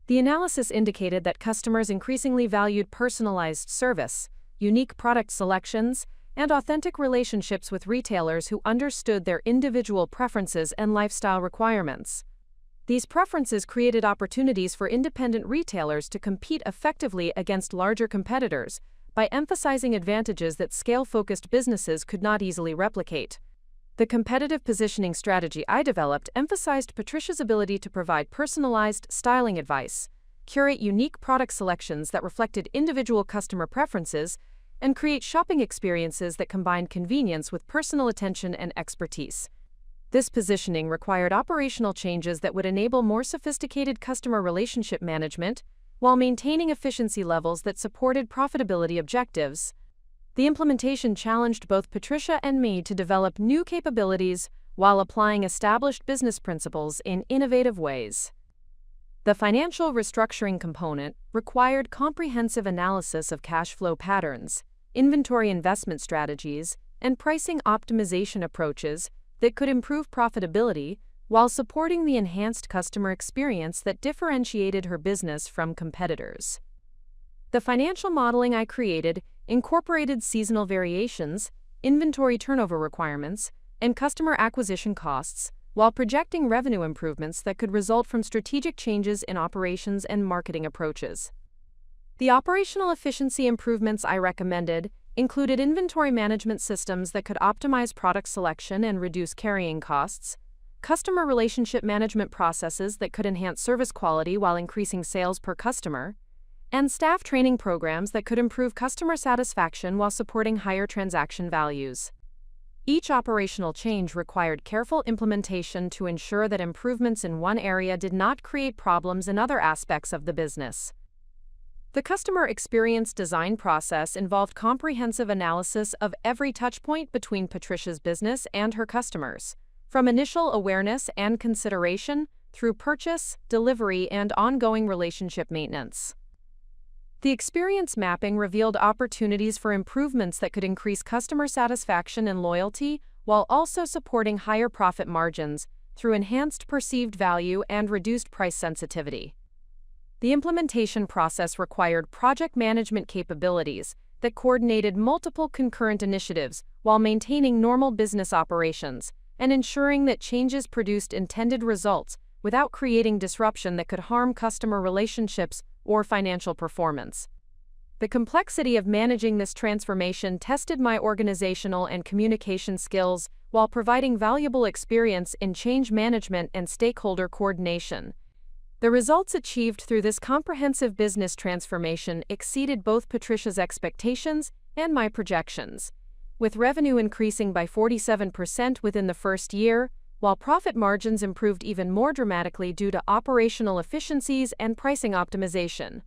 The analysis indicated that customers increasingly valued personalized service, unique product selections, and authentic relationships with retailers who understood their individual preferences and lifestyle requirements. These preferences created opportunities for independent retailers to compete effectively against larger competitors by emphasizing advantages that scale-focused businesses could not easily replicate. The competitive positioning strategy I developed emphasized Patricia's ability to provide personalized styling advice, curate unique product selections that reflected individual customer preferences, and create shopping experiences that combined convenience with personal attention and expertise. This positioning required operational changes that would enable more sophisticated customer relationship management while maintaining efficiency levels that supported profitability objectives. The implementation challenged both Patricia and me to develop new capabilities while applying established business principles in innovative ways. The financial restructuring component required comprehensive analysis of cash flow patterns, inventory investment strategies, and pricing optimization approaches that could improve profitability while supporting the enhanced customer experience that differentiated her business from competitors. The financial modeling I created incorporated seasonal variations, inventory turnover requirements, and customer acquisition costs, while projecting revenue improvements that could result from strategic changes in operations and marketing approaches. The operational efficiency improvements I recommended included inventory management systems that could optimize product selection and reduce carrying costs, customer relationship management processes that could enhance service quality while increasing sales per customer, and staff training programs that could improve customer satisfaction while supporting higher transaction values. Each operational change required careful implementation to ensure that improvements in one area did not create problems in other aspects of the business. The customer experience design process involved comprehensive analysis of every touchpoint between Patricia's business and her customers, from initial awareness and consideration through purchase, delivery, and ongoing relationship maintenance. The experience mapping revealed opportunities for improvements that could increase customer satisfaction and loyalty while also supporting higher profit margins through enhanced perceived value and reduced price sensitivity. The implementation process required project management capabilities that coordinated multiple concurrent initiatives while maintaining normal business operations and ensuring that changes produced intended results without creating disruption that could harm customer relationships or financial performance. The complexity of managing this transformation tested my organizational and communication skills while providing valuable experience in change management and stakeholder coordination. The results achieved through this comprehensive business transformation exceeded both Patricia's expectations and my projections, with revenue increasing by 47% within the first year, while profit margins improved even more dramatically due to operational efficiencies and pricing optimization.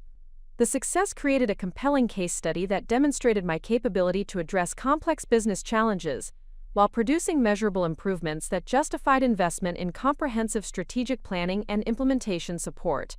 The success created a compelling case study that demonstrated my capability to address complex business challenges while producing measurable improvements that justified investment in comprehensive strategic planning and implementation support.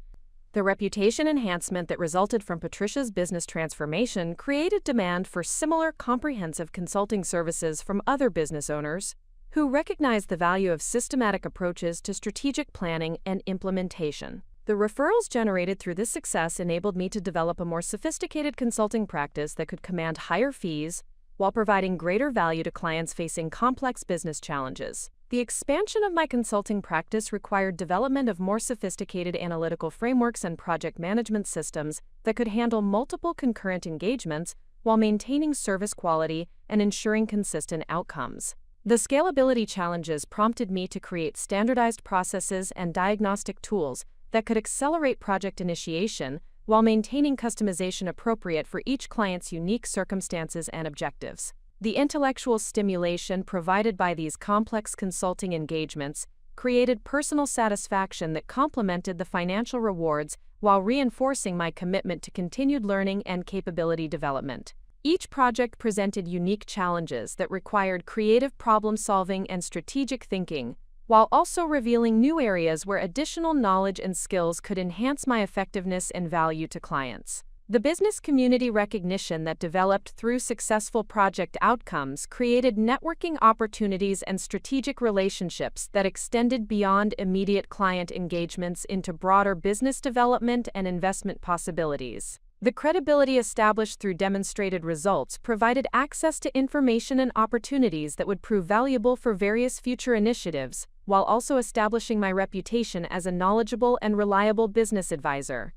The reputation enhancement that resulted from Patricia's business transformation created demand for similar comprehensive consulting services from other business owners who recognized the value of systematic approaches to strategic planning and implementation. The referrals generated through this success enabled me to develop a more sophisticated consulting practice that could command higher fees while providing greater value to clients facing complex business challenges. The expansion of my consulting practice required development of more sophisticated analytical frameworks and project management systems that could handle multiple concurrent engagements while maintaining service quality and ensuring consistent outcomes. The scalability challenges prompted me to create standardized processes and diagnostic tools that could accelerate project initiation while maintaining customization appropriate for each client's unique circumstances and objectives. The intellectual stimulation provided by these complex consulting engagements created personal satisfaction that complemented the financial rewards while reinforcing my commitment to continued learning and capability development. Each project presented unique challenges that required creative problem-solving and strategic thinking, while also revealing new areas where additional knowledge and skills could enhance my effectiveness and value to clients. The business community recognition that developed through successful project outcomes created networking opportunities and strategic relationships that extended beyond immediate client engagements into broader business development and investment possibilities. The credibility established through demonstrated results provided access to information and opportunities that would prove valuable for various future initiatives, while also establishing my reputation as a knowledgeable and reliable business advisor.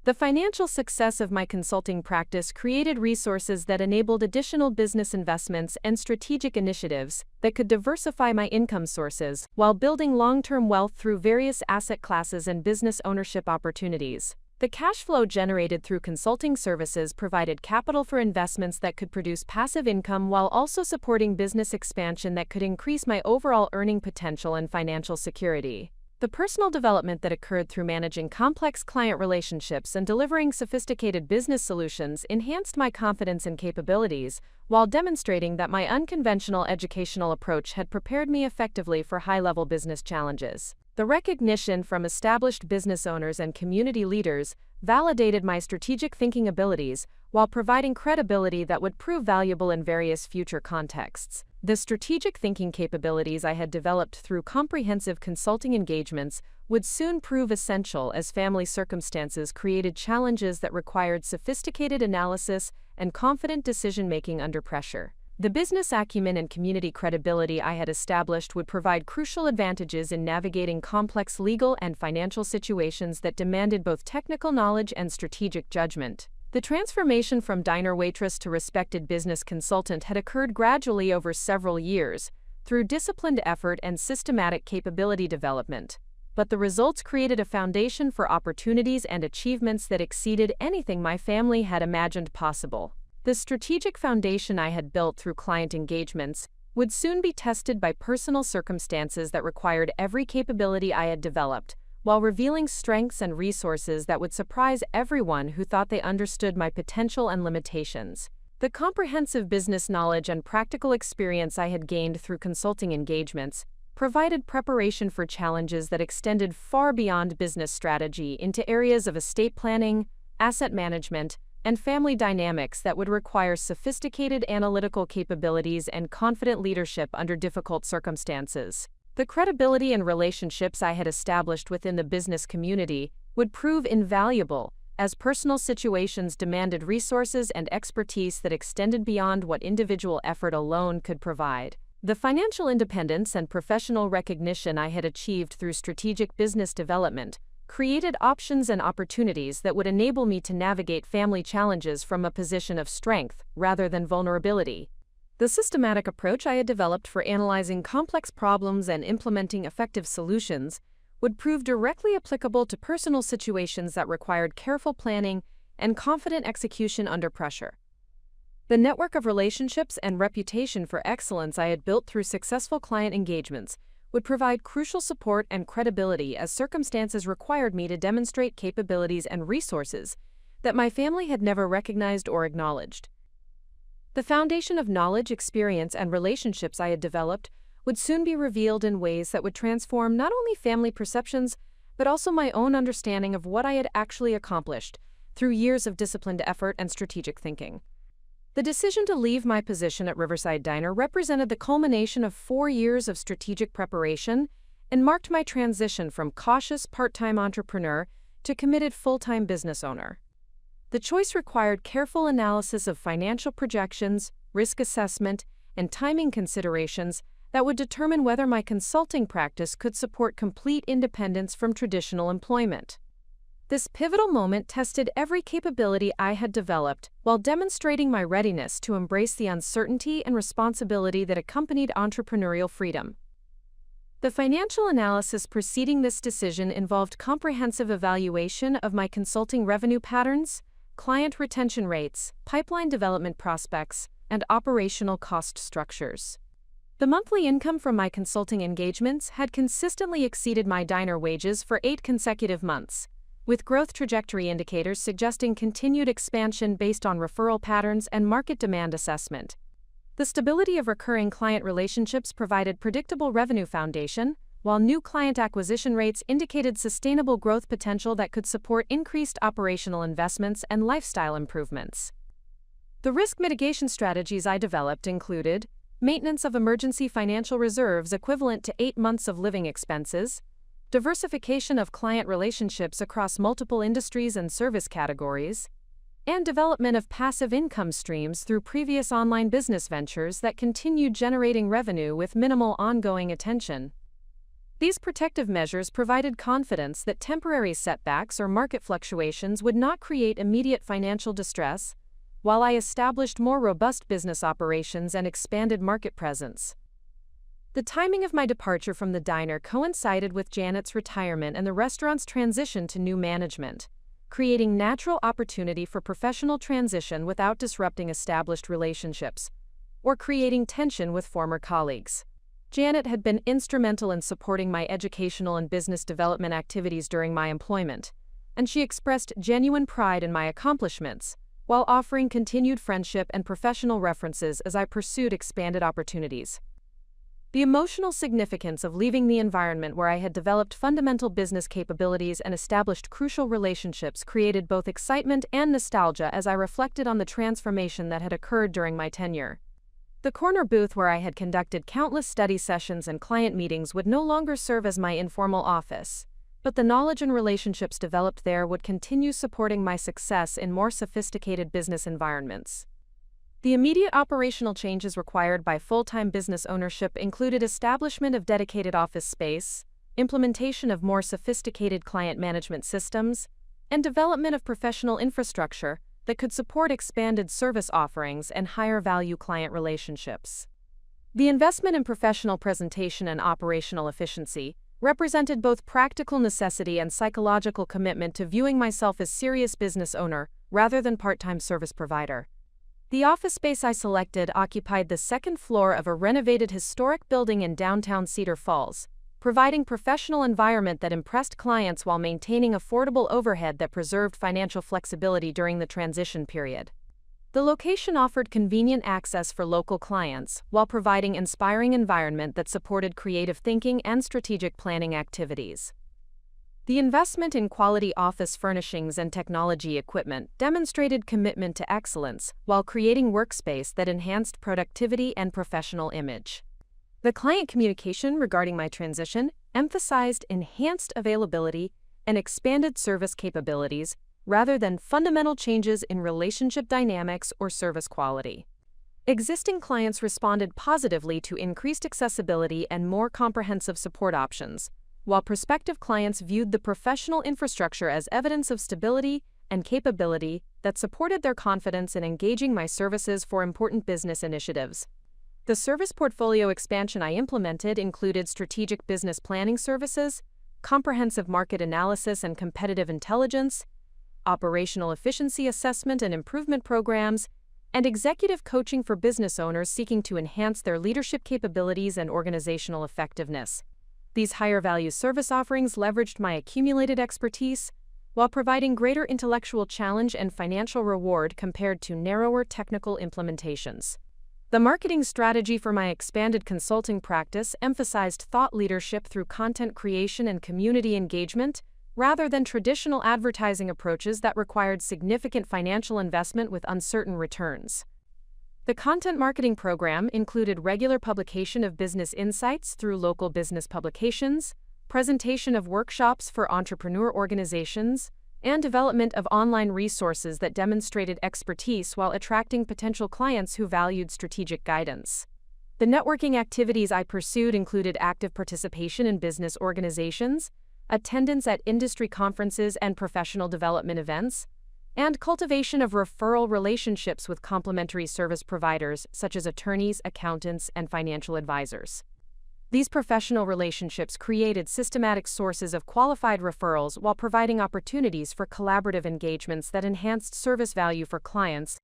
The financial success of my consulting practice created resources that enabled additional business investments and strategic initiatives that could diversify my income sources while building long-term wealth through various asset classes and business ownership opportunities. The cash flow generated through consulting services provided capital for investments that could produce passive income while also supporting business expansion that could increase my overall earning potential and financial security. The personal development that occurred through managing complex client relationships and delivering sophisticated business solutions enhanced my confidence and capabilities, while demonstrating that my unconventional educational approach had prepared me effectively for high-level business challenges. The recognition from established business owners and community leaders validated my strategic thinking abilities while providing credibility that would prove valuable in various future contexts. The strategic thinking capabilities I had developed through comprehensive consulting engagements would soon prove essential as family circumstances created challenges that required sophisticated analysis and confident decision-making under pressure. The business acumen and community credibility I had established would provide crucial advantages in navigating complex legal and financial situations that demanded both technical knowledge and strategic judgment. The transformation from diner waitress to respected business consultant had occurred gradually over several years, through disciplined effort and systematic capability development. But the results created a foundation for opportunities and achievements that exceeded anything my family had imagined possible. The strategic foundation I had built through client engagements would soon be tested by personal circumstances that required every capability I had developed, while revealing strengths and resources that would surprise everyone who thought they understood my potential and limitations. The comprehensive business knowledge and practical experience I had gained through consulting engagements provided preparation for challenges that extended far beyond business strategy into areas of estate planning, asset management, and family dynamics that would require sophisticated analytical capabilities and confident leadership under difficult circumstances. The credibility and relationships I had established within the business community would prove invaluable, as personal situations demanded resources and expertise that extended beyond what individual effort alone could provide. The financial independence and professional recognition I had achieved through strategic business development created options and opportunities that would enable me to navigate family challenges from a position of strength rather than vulnerability. The systematic approach I had developed for analyzing complex problems and implementing effective solutions would prove directly applicable to personal situations that required careful planning and confident execution under pressure. The network of relationships and reputation for excellence I had built through successful client engagements would provide crucial support and credibility as circumstances required me to demonstrate capabilities and resources that my family had never recognized or acknowledged. The foundation of knowledge, experience, and relationships I had developed would soon be revealed in ways that would transform not only family perceptions, but also my own understanding of what I had actually accomplished through years of disciplined effort and strategic thinking. The decision to leave my position at Riverside Diner represented the culmination of 4 years of strategic preparation and marked my transition from cautious part-time entrepreneur to committed full-time business owner. The choice required careful analysis of financial projections, risk assessment, and timing considerations that would determine whether my consulting practice could support complete independence from traditional employment. This pivotal moment tested every capability I had developed while demonstrating my readiness to embrace the uncertainty and responsibility that accompanied entrepreneurial freedom. The financial analysis preceding this decision involved comprehensive evaluation of my consulting revenue patterns, client retention rates, pipeline development prospects, and operational cost structures. The monthly income from my consulting engagements had consistently exceeded my diner wages for 8 consecutive months, with growth trajectory indicators suggesting continued expansion based on referral patterns and market demand assessment. The stability of recurring client relationships provided predictable revenue foundation, while new client acquisition rates indicated sustainable growth potential that could support increased operational investments and lifestyle improvements. The risk mitigation strategies I developed included maintenance of emergency financial reserves equivalent to 8 months of living expenses, diversification of client relationships across multiple industries and service categories, and development of passive income streams through previous online business ventures that continued generating revenue with minimal ongoing attention. These protective measures provided confidence that temporary setbacks or market fluctuations would not create immediate financial distress, while I established more robust business operations and expanded market presence. The timing of my departure from the diner coincided with Janet's retirement and the restaurant's transition to new management, creating natural opportunity for professional transition without disrupting established relationships or creating tension with former colleagues. Janet had been instrumental in supporting my educational and business development activities during my employment, and she expressed genuine pride in my accomplishments, while offering continued friendship and professional references as I pursued expanded opportunities. The emotional significance of leaving the environment where I had developed fundamental business capabilities and established crucial relationships created both excitement and nostalgia as I reflected on the transformation that had occurred during my tenure. The corner booth where I had conducted countless study sessions and client meetings would no longer serve as my informal office, but the knowledge and relationships developed there would continue supporting my success in more sophisticated business environments. The immediate operational changes required by full-time business ownership included establishment of dedicated office space, implementation of more sophisticated client management systems, and development of professional infrastructure that could support expanded service offerings and higher-value client relationships. The investment in professional presentation and operational efficiency represented both practical necessity and psychological commitment to viewing myself as serious business owner rather than part-time service provider. The office space I selected occupied the second floor of a renovated historic building in downtown Cedar Falls, providing professional environment that impressed clients while maintaining affordable overhead that preserved financial flexibility during the transition period. The location offered convenient access for local clients while providing inspiring environment that supported creative thinking and strategic planning activities. The investment in quality office furnishings and technology equipment demonstrated commitment to excellence while creating workspace that enhanced productivity and professional image. The client communication regarding my transition emphasized enhanced availability and expanded service capabilities rather than fundamental changes in relationship dynamics or service quality. Existing clients responded positively to increased accessibility and more comprehensive support options, while prospective clients viewed the professional infrastructure as evidence of stability and capability that supported their confidence in engaging my services for important business initiatives. The service portfolio expansion I implemented included strategic business planning services, comprehensive market analysis and competitive intelligence, operational efficiency assessment and improvement programs, and executive coaching for business owners seeking to enhance their leadership capabilities and organizational effectiveness. These higher-value service offerings leveraged my accumulated expertise while providing greater intellectual challenge and financial reward compared to narrower technical implementations. The marketing strategy for my expanded consulting practice emphasized thought leadership through content creation and community engagement, rather than traditional advertising approaches that required significant financial investment with uncertain returns. The content marketing program included regular publication of business insights through local business publications, presentation of workshops for entrepreneur organizations, and development of online resources that demonstrated expertise while attracting potential clients who valued strategic guidance. The networking activities I pursued included active participation in business organizations, attendance at industry conferences and professional development events, and cultivation of referral relationships with complementary service providers such as attorneys, accountants, and financial advisors. These professional relationships created systematic sources of qualified referrals while providing opportunities for collaborative engagements that enhanced service value for clients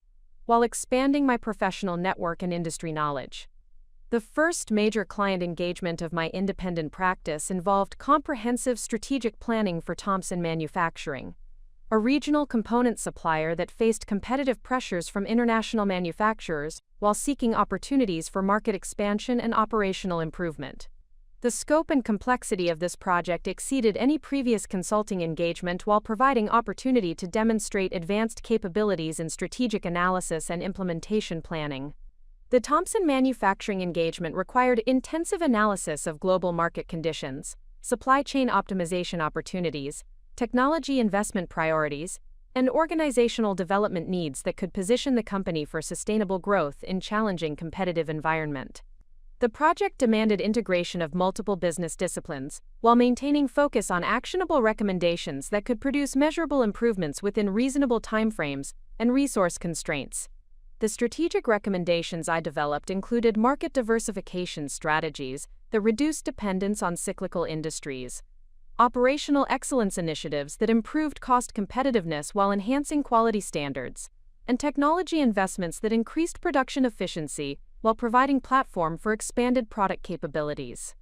while expanding my professional network and industry knowledge. The first major client engagement of my independent practice involved comprehensive strategic planning for Thompson Manufacturing, a regional component supplier that faced competitive pressures from international manufacturers while seeking opportunities for market expansion and operational improvement. The scope and complexity of this project exceeded any previous consulting engagement while providing opportunity to demonstrate advanced capabilities in strategic analysis and implementation planning. The Thompson Manufacturing engagement required intensive analysis of global market conditions, supply chain optimization opportunities, technology investment priorities, and organizational development needs that could position the company for sustainable growth in challenging competitive environment. The project demanded integration of multiple business disciplines, while maintaining focus on actionable recommendations that could produce measurable improvements within reasonable timeframes and resource constraints. The strategic recommendations I developed included market diversification strategies that reduced dependence on cyclical industries, operational excellence initiatives that improved cost competitiveness while enhancing quality standards, and technology investments that increased production efficiency while providing platform for expanded product capabilities.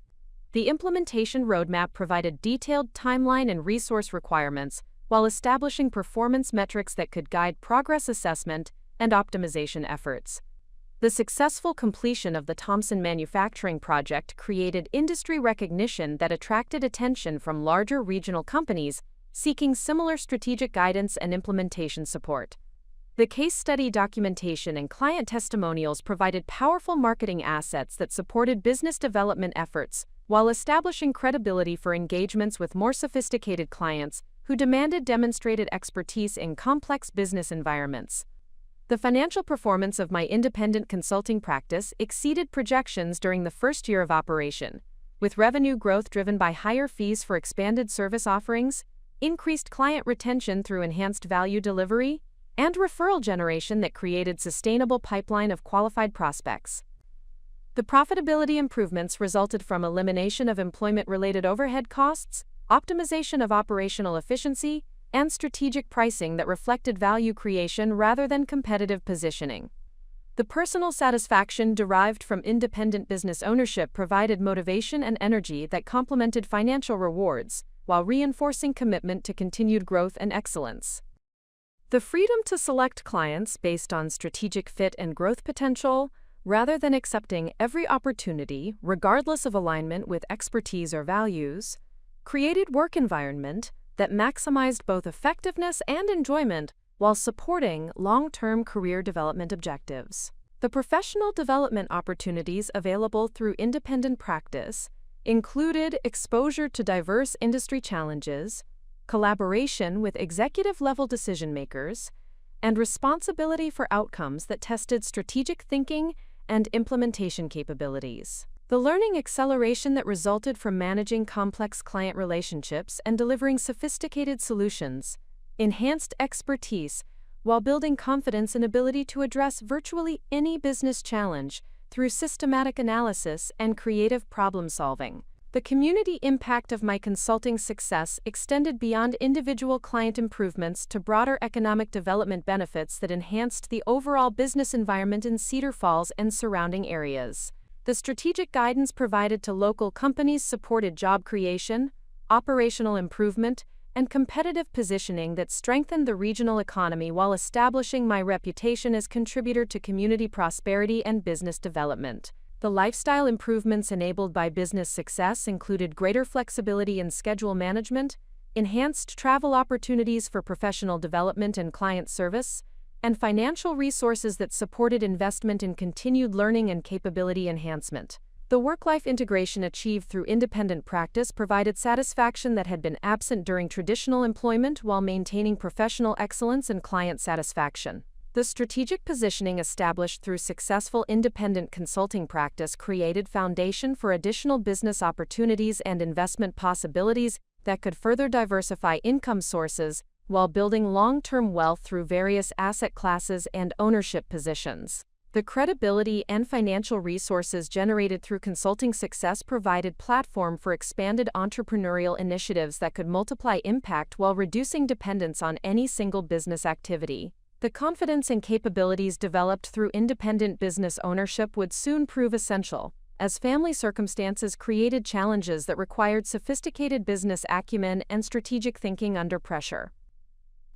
The implementation roadmap provided detailed timeline and resource requirements while establishing performance metrics that could guide progress assessment and optimization efforts. The successful completion of the Thompson Manufacturing project created industry recognition that attracted attention from larger regional companies seeking similar strategic guidance and implementation support. The case study documentation and client testimonials provided powerful marketing assets that supported business development efforts while establishing credibility for engagements with more sophisticated clients who demanded demonstrated expertise in complex business environments. The financial performance of my independent consulting practice exceeded projections during the first year of operation, with revenue growth driven by higher fees for expanded service offerings, increased client retention through enhanced value delivery, and referral generation that created sustainable pipeline of qualified prospects. The profitability improvements resulted from elimination of employment-related overhead costs, optimization of operational efficiency, and strategic pricing that reflected value creation rather than competitive positioning. The personal satisfaction derived from independent business ownership provided motivation and energy that complemented financial rewards, while reinforcing commitment to continued growth and excellence. The freedom to select clients based on strategic fit and growth potential, rather than accepting every opportunity, regardless of alignment with expertise or values, created work environment that maximized both effectiveness and enjoyment while supporting long-term career development objectives. The professional development opportunities available through independent practice included exposure to diverse industry challenges, collaboration with executive-level decision-makers, and responsibility for outcomes that tested strategic thinking and implementation capabilities. The learning acceleration that resulted from managing complex client relationships and delivering sophisticated solutions enhanced expertise while building confidence and ability to address virtually any business challenge through systematic analysis and creative problem-solving. The community impact of my consulting success extended beyond individual client improvements to broader economic development benefits that enhanced the overall business environment in Cedar Falls and surrounding areas. The strategic guidance provided to local companies supported job creation, operational improvement, and competitive positioning that strengthened the regional economy while establishing my reputation as contributor to community prosperity and business development. The lifestyle improvements enabled by business success included greater flexibility in schedule management, enhanced travel opportunities for professional development and client service, and financial resources that supported investment in continued learning and capability enhancement. The work-life integration achieved through independent practice provided satisfaction that had been absent during traditional employment while maintaining professional excellence and client satisfaction. The strategic positioning established through successful independent consulting practice created foundation for additional business opportunities and investment possibilities that could further diversify income sources while building long-term wealth through various asset classes and ownership positions. The credibility and financial resources generated through consulting success provided platform for expanded entrepreneurial initiatives that could multiply impact while reducing dependence on any single business activity. The confidence and capabilities developed through independent business ownership would soon prove essential, as family circumstances created challenges that required sophisticated business acumen and strategic thinking under pressure.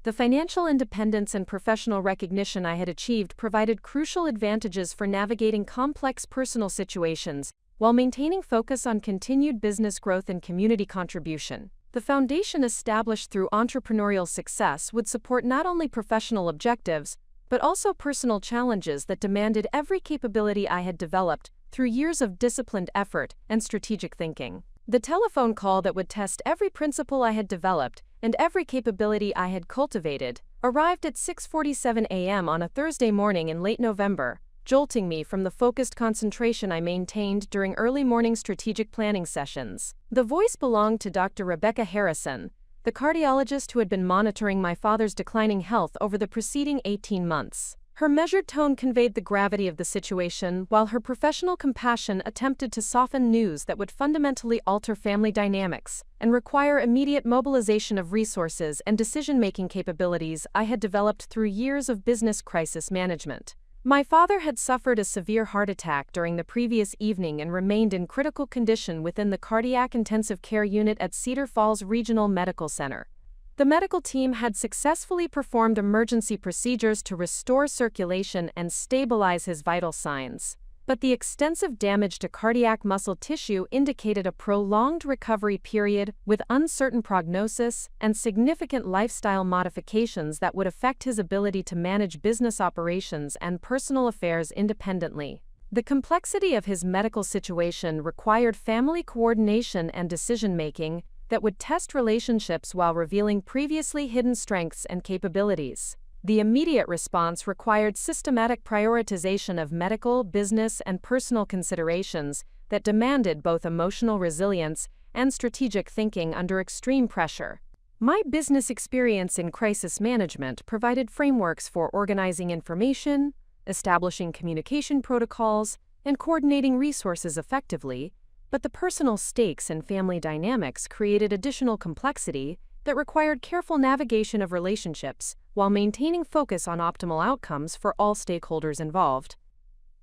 The financial independence and professional recognition I had achieved provided crucial advantages for navigating complex personal situations while maintaining focus on continued business growth and community contribution. The foundation established through entrepreneurial success would support not only professional objectives, but also personal challenges that demanded every capability I had developed through years of disciplined effort and strategic thinking. The telephone call that would test every principle I had developed and every capability I had cultivated arrived at 6:47 a.m. on a Thursday morning in late November, jolting me from the focused concentration I maintained during early morning strategic planning sessions. The voice belonged to Dr. Rebecca Harrison, the cardiologist who had been monitoring my father's declining health over the preceding 18 months. Her measured tone conveyed the gravity of the situation, while her professional compassion attempted to soften news that would fundamentally alter family dynamics and require immediate mobilization of resources and decision-making capabilities I had developed through years of business crisis management. My father had suffered a severe heart attack during the previous evening and remained in critical condition within the cardiac intensive care unit at Cedar Falls Regional Medical Center. The medical team had successfully performed emergency procedures to restore circulation and stabilize his vital signs, but the extensive damage to cardiac muscle tissue indicated a prolonged recovery period with uncertain prognosis and significant lifestyle modifications that would affect his ability to manage business operations and personal affairs independently. The complexity of his medical situation required family coordination and decision-making that would test relationships while revealing previously hidden strengths and capabilities. The immediate response required systematic prioritization of medical, business, and personal considerations that demanded both emotional resilience and strategic thinking under extreme pressure. My business experience in crisis management provided frameworks for organizing information, establishing communication protocols, and coordinating resources effectively, but the personal stakes and family dynamics created additional complexity that required careful navigation of relationships while maintaining focus on optimal outcomes for all stakeholders involved.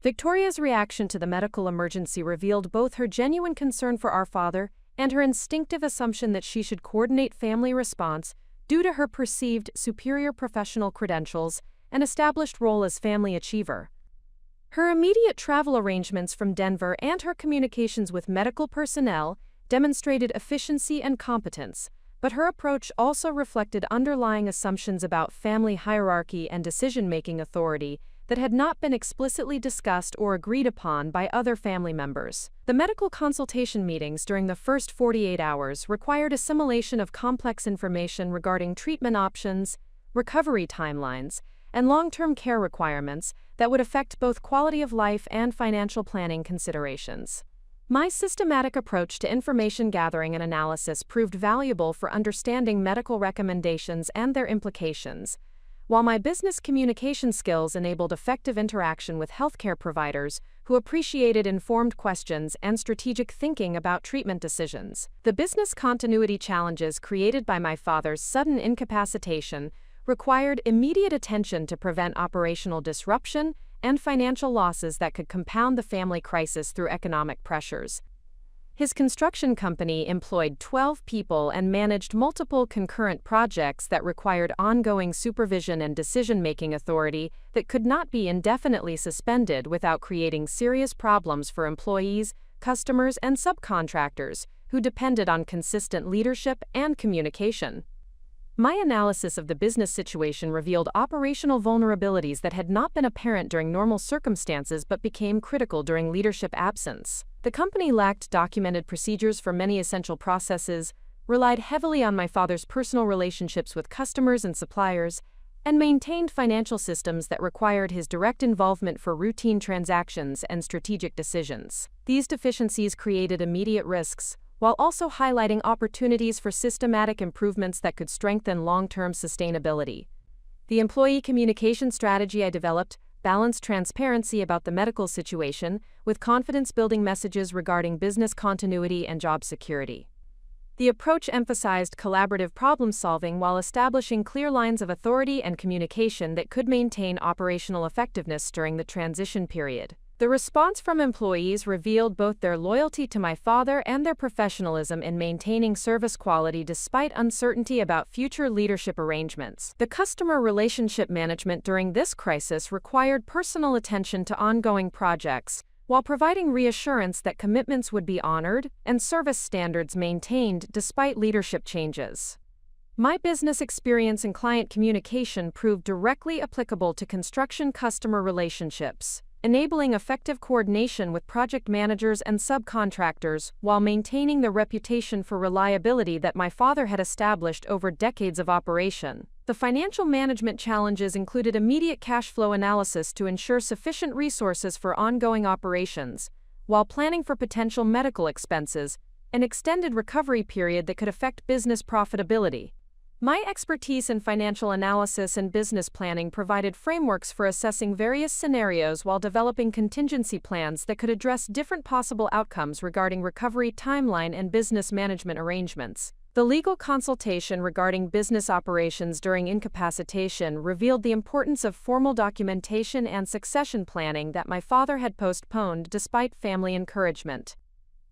Victoria's reaction to the medical emergency revealed both her genuine concern for our father and her instinctive assumption that she should coordinate family response due to her perceived superior professional credentials and established role as family achiever. Her immediate travel arrangements from Denver and her communications with medical personnel demonstrated efficiency and competence, but her approach also reflected underlying assumptions about family hierarchy and decision-making authority that had not been explicitly discussed or agreed upon by other family members. The medical consultation meetings during the first 48 hours required assimilation of complex information regarding treatment options, recovery timelines, and long-term care requirements that would affect both quality of life and financial planning considerations. My systematic approach to information gathering and analysis proved valuable for understanding medical recommendations and their implications, while my business communication skills enabled effective interaction with healthcare providers who appreciated informed questions and strategic thinking about treatment decisions. The business continuity challenges created by my father's sudden incapacitation required immediate attention to prevent operational disruption and financial losses that could compound the family crisis through economic pressures. His construction company employed 12 people and managed multiple concurrent projects that required ongoing supervision and decision-making authority that could not be indefinitely suspended without creating serious problems for employees, customers, and subcontractors who depended on consistent leadership and communication. My analysis of the business situation revealed operational vulnerabilities that had not been apparent during normal circumstances but became critical during leadership absence. The company lacked documented procedures for many essential processes, relied heavily on my father's personal relationships with customers and suppliers, and maintained financial systems that required his direct involvement for routine transactions and strategic decisions. These deficiencies created immediate risks, while also highlighting opportunities for systematic improvements that could strengthen long-term sustainability. The employee communication strategy I developed balanced transparency about the medical situation with confidence-building messages regarding business continuity and job security. The approach emphasized collaborative problem-solving while establishing clear lines of authority and communication that could maintain operational effectiveness during the transition period. The response from employees revealed both their loyalty to my father and their professionalism in maintaining service quality despite uncertainty about future leadership arrangements. The customer relationship management during this crisis required personal attention to ongoing projects, while providing reassurance that commitments would be honored and service standards maintained despite leadership changes. My business experience and client communication proved directly applicable to construction customer relationships, enabling effective coordination with project managers and subcontractors while maintaining the reputation for reliability that my father had established over decades of operation. The financial management challenges included immediate cash flow analysis to ensure sufficient resources for ongoing operations, while planning for potential medical expenses, an extended recovery period that could affect business profitability. My expertise in financial analysis and business planning provided frameworks for assessing various scenarios while developing contingency plans that could address different possible outcomes regarding recovery timeline and business management arrangements. The legal consultation regarding business operations during incapacitation revealed the importance of formal documentation and succession planning that my father had postponed despite family encouragement.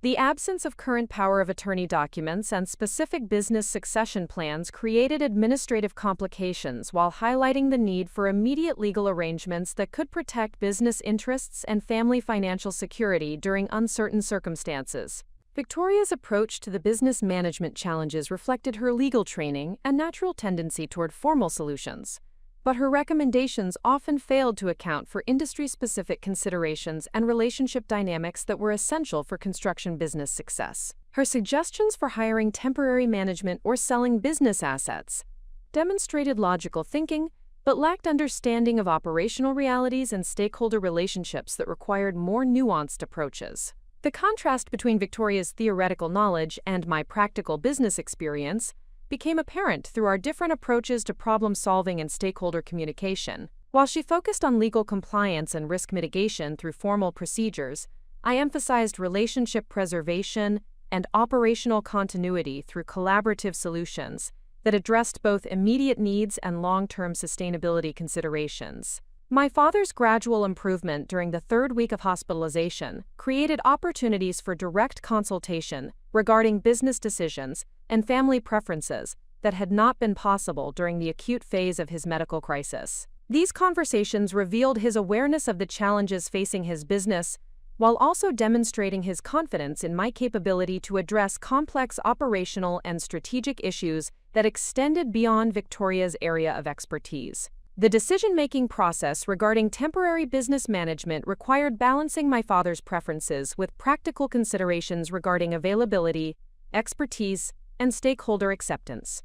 The absence of current power of attorney documents and specific business succession plans created administrative complications while highlighting the need for immediate legal arrangements that could protect business interests and family financial security during uncertain circumstances. Victoria's approach to the business management challenges reflected her legal training and natural tendency toward formal solutions, but her recommendations often failed to account for industry-specific considerations and relationship dynamics that were essential for construction business success. Her suggestions for hiring temporary management or selling business assets demonstrated logical thinking, but lacked understanding of operational realities and stakeholder relationships that required more nuanced approaches. The contrast between Victoria's theoretical knowledge and my practical business experience became apparent through our different approaches to problem-solving and stakeholder communication. While she focused on legal compliance and risk mitigation through formal procedures, I emphasized relationship preservation and operational continuity through collaborative solutions that addressed both immediate needs and long-term sustainability considerations. My father's gradual improvement during the third week of hospitalization created opportunities for direct consultation regarding business decisions and family preferences that had not been possible during the acute phase of his medical crisis. These conversations revealed his awareness of the challenges facing his business while also demonstrating his confidence in my capability to address complex operational and strategic issues that extended beyond Victoria's area of expertise. The decision-making process regarding temporary business management required balancing my father's preferences with practical considerations regarding availability, expertise, and stakeholder acceptance.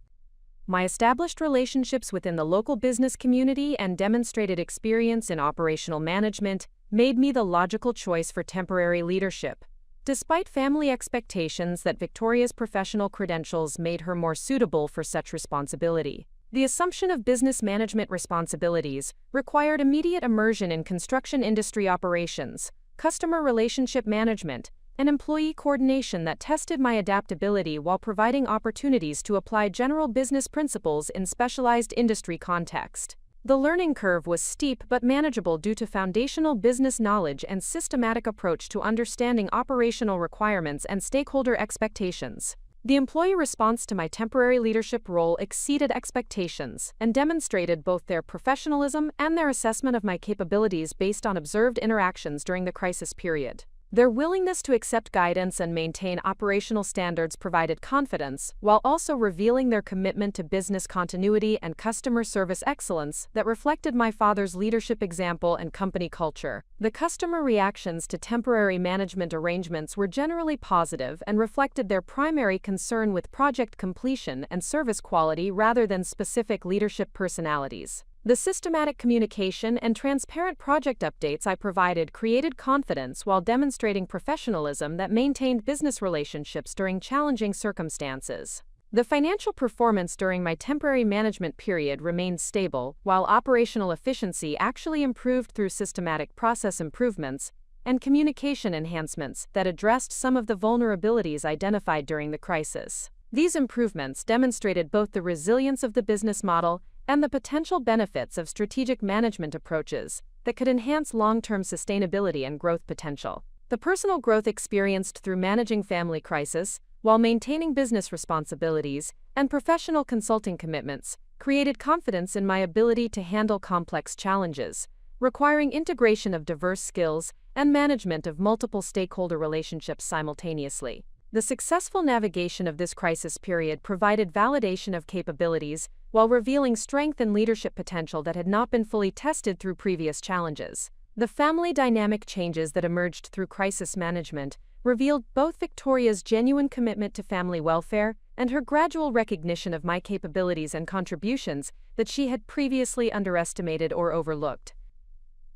My established relationships within the local business community and demonstrated experience in operational management made me the logical choice for temporary leadership. Despite family expectations that Victoria's professional credentials made her more suitable for such responsibility, the assumption of business management responsibilities required immediate immersion in construction industry operations, customer relationship management, and employee coordination that tested my adaptability while providing opportunities to apply general business principles in specialized industry context. The learning curve was steep but manageable due to foundational business knowledge and systematic approach to understanding operational requirements and stakeholder expectations. The employee response to my temporary leadership role exceeded expectations and demonstrated both their professionalism and their assessment of my capabilities based on observed interactions during the crisis period. Their willingness to accept guidance and maintain operational standards provided confidence, while also revealing their commitment to business continuity and customer service excellence that reflected my father's leadership example and company culture. The customer reactions to temporary management arrangements were generally positive and reflected their primary concern with project completion and service quality rather than specific leadership personalities. The systematic communication and transparent project updates I provided created confidence while demonstrating professionalism that maintained business relationships during challenging circumstances. The financial performance during my temporary management period remained stable, while operational efficiency actually improved through systematic process improvements and communication enhancements that addressed some of the vulnerabilities identified during the crisis. These improvements demonstrated both the resilience of the business model and the potential benefits of strategic management approaches that could enhance long-term sustainability and growth potential. The personal growth experienced through managing family crisis, while maintaining business responsibilities and professional consulting commitments, created confidence in my ability to handle complex challenges, requiring integration of diverse skills and management of multiple stakeholder relationships simultaneously. The successful navigation of this crisis period provided validation of capabilities while revealing strength and leadership potential that had not been fully tested through previous challenges. The family dynamic changes that emerged through crisis management revealed both Victoria's genuine commitment to family welfare and her gradual recognition of my capabilities and contributions that she had previously underestimated or overlooked.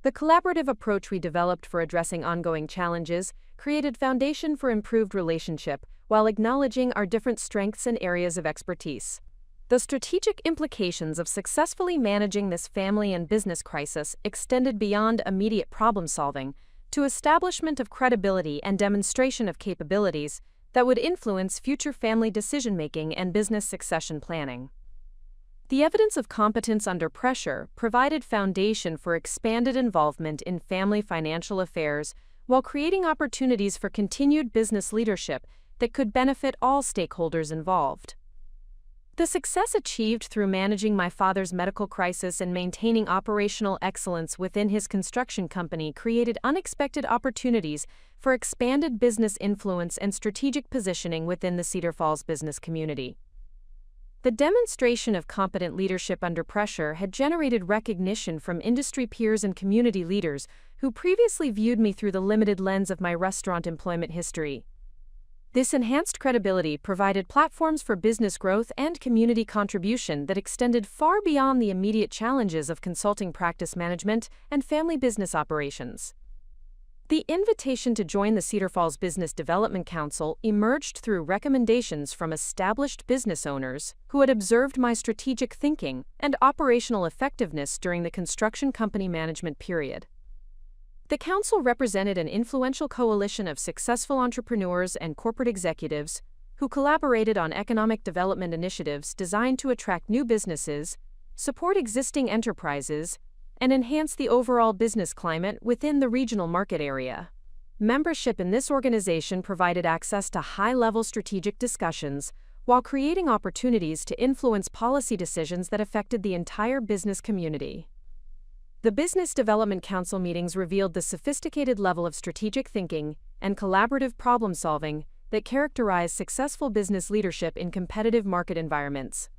The collaborative approach we developed for addressing ongoing challenges created foundation for improved relationship while acknowledging our different strengths and areas of expertise. The strategic implications of successfully managing this family and business crisis extended beyond immediate problem-solving to establishment of credibility and demonstration of capabilities that would influence future family decision-making and business succession planning. The evidence of competence under pressure provided foundation for expanded involvement in family financial affairs while creating opportunities for continued business leadership that could benefit all stakeholders involved. The success achieved through managing my father's medical crisis and maintaining operational excellence within his construction company created unexpected opportunities for expanded business influence and strategic positioning within the Cedar Falls business community. The demonstration of competent leadership under pressure had generated recognition from industry peers and community leaders who previously viewed me through the limited lens of my restaurant employment history. This enhanced credibility provided platforms for business growth and community contribution that extended far beyond the immediate challenges of consulting practice management and family business operations. The invitation to join the Cedar Falls Business Development Council emerged through recommendations from established business owners who had observed my strategic thinking and operational effectiveness during the construction company management period. The council represented an influential coalition of successful entrepreneurs and corporate executives who collaborated on economic development initiatives designed to attract new businesses, support existing enterprises, and enhance the overall business climate within the regional market area. Membership in this organization provided access to high-level strategic discussions while creating opportunities to influence policy decisions that affected the entire business community. The Business Development Council meetings revealed the sophisticated level of strategic thinking and collaborative problem-solving that characterize successful business leadership in competitive market environments.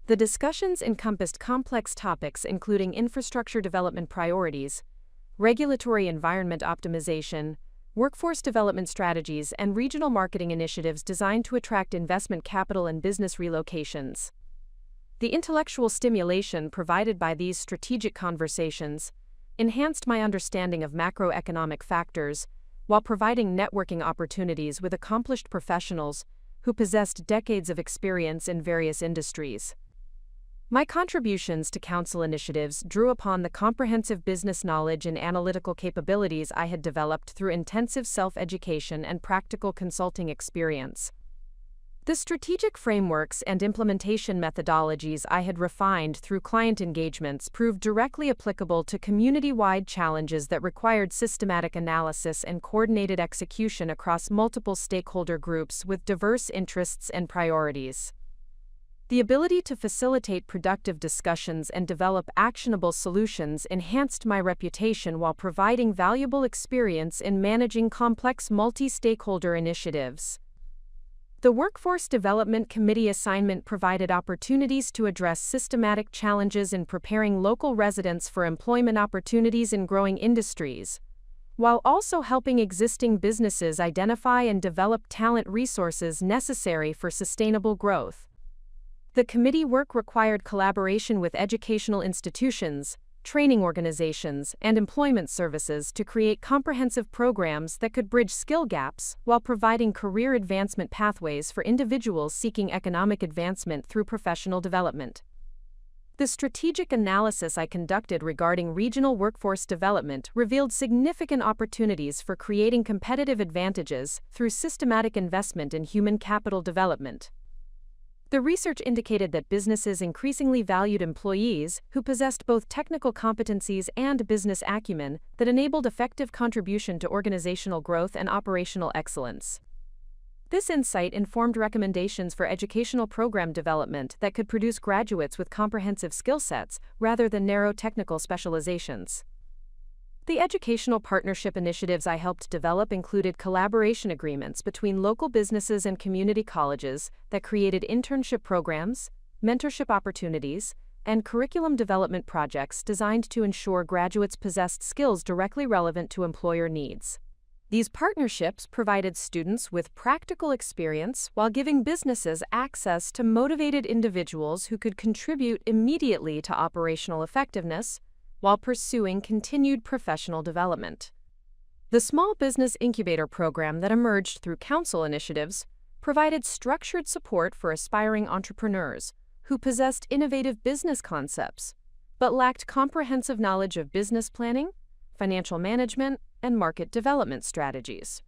The discussions encompassed complex topics including infrastructure development priorities, regulatory environment optimization, workforce development strategies, and regional marketing initiatives designed to attract investment capital and business relocations. The intellectual stimulation provided by these strategic conversations enhanced my understanding of macroeconomic factors while providing networking opportunities with accomplished professionals who possessed decades of experience in various industries. My contributions to council initiatives drew upon the comprehensive business knowledge and analytical capabilities I had developed through intensive self-education and practical consulting experience. The strategic frameworks and implementation methodologies I had refined through client engagements proved directly applicable to community-wide challenges that required systematic analysis and coordinated execution across multiple stakeholder groups with diverse interests and priorities. The ability to facilitate productive discussions and develop actionable solutions enhanced my reputation while providing valuable experience in managing complex multi-stakeholder initiatives. The Workforce Development Committee assignment provided opportunities to address systematic challenges in preparing local residents for employment opportunities in growing industries, while also helping existing businesses identify and develop talent resources necessary for sustainable growth. The committee work required collaboration with educational institutions, training organizations, and employment services to create comprehensive programs that could bridge skill gaps while providing career advancement pathways for individuals seeking economic advancement through professional development. The strategic analysis I conducted regarding regional workforce development revealed significant opportunities for creating competitive advantages through systematic investment in human capital development. The research indicated that businesses increasingly valued employees who possessed both technical competencies and business acumen that enabled effective contribution to organizational growth and operational excellence. This insight informed recommendations for educational program development that could produce graduates with comprehensive skill sets rather than narrow technical specializations. The educational partnership initiatives I helped develop included collaboration agreements between local businesses and community colleges that created internship programs, mentorship opportunities, and curriculum development projects designed to ensure graduates possessed skills directly relevant to employer needs. These partnerships provided students with practical experience while giving businesses access to motivated individuals who could contribute immediately to operational effectiveness while pursuing continued professional development. The Small Business Incubator program that emerged through council initiatives provided structured support for aspiring entrepreneurs who possessed innovative business concepts but lacked comprehensive knowledge of business planning, financial management, and market development strategies.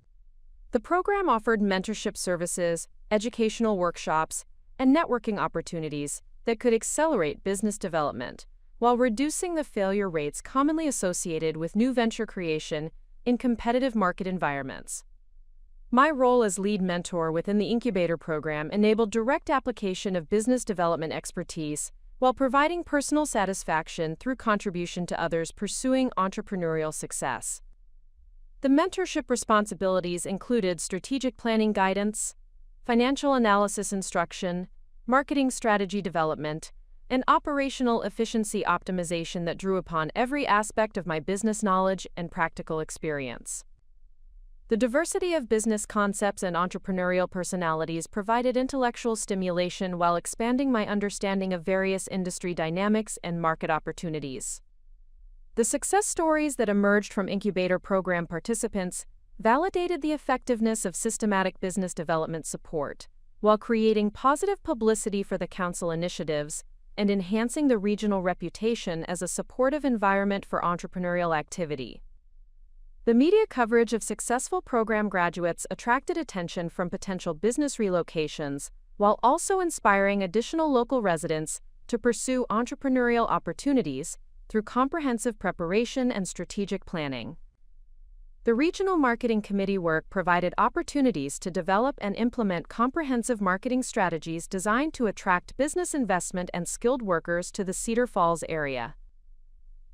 The program offered mentorship services, educational workshops, and networking opportunities that could accelerate business development while reducing the failure rates commonly associated with new venture creation in competitive market environments. My role as lead mentor within the incubator program enabled direct application of business development expertise while providing personal satisfaction through contribution to others pursuing entrepreneurial success. The mentorship responsibilities included strategic planning guidance, financial analysis instruction, marketing strategy development, and operational efficiency optimization that drew upon every aspect of my business knowledge and practical experience. The diversity of business concepts and entrepreneurial personalities provided intellectual stimulation while expanding my understanding of various industry dynamics and market opportunities. The success stories that emerged from incubator program participants validated the effectiveness of systematic business development support, while creating positive publicity for the council initiatives and enhancing the regional reputation as a supportive environment for entrepreneurial activity. The media coverage of successful program graduates attracted attention from potential business relocations, while also inspiring additional local residents to pursue entrepreneurial opportunities through comprehensive preparation and strategic planning. The Regional Marketing Committee work provided opportunities to develop and implement comprehensive marketing strategies designed to attract business investment and skilled workers to the Cedar Falls area.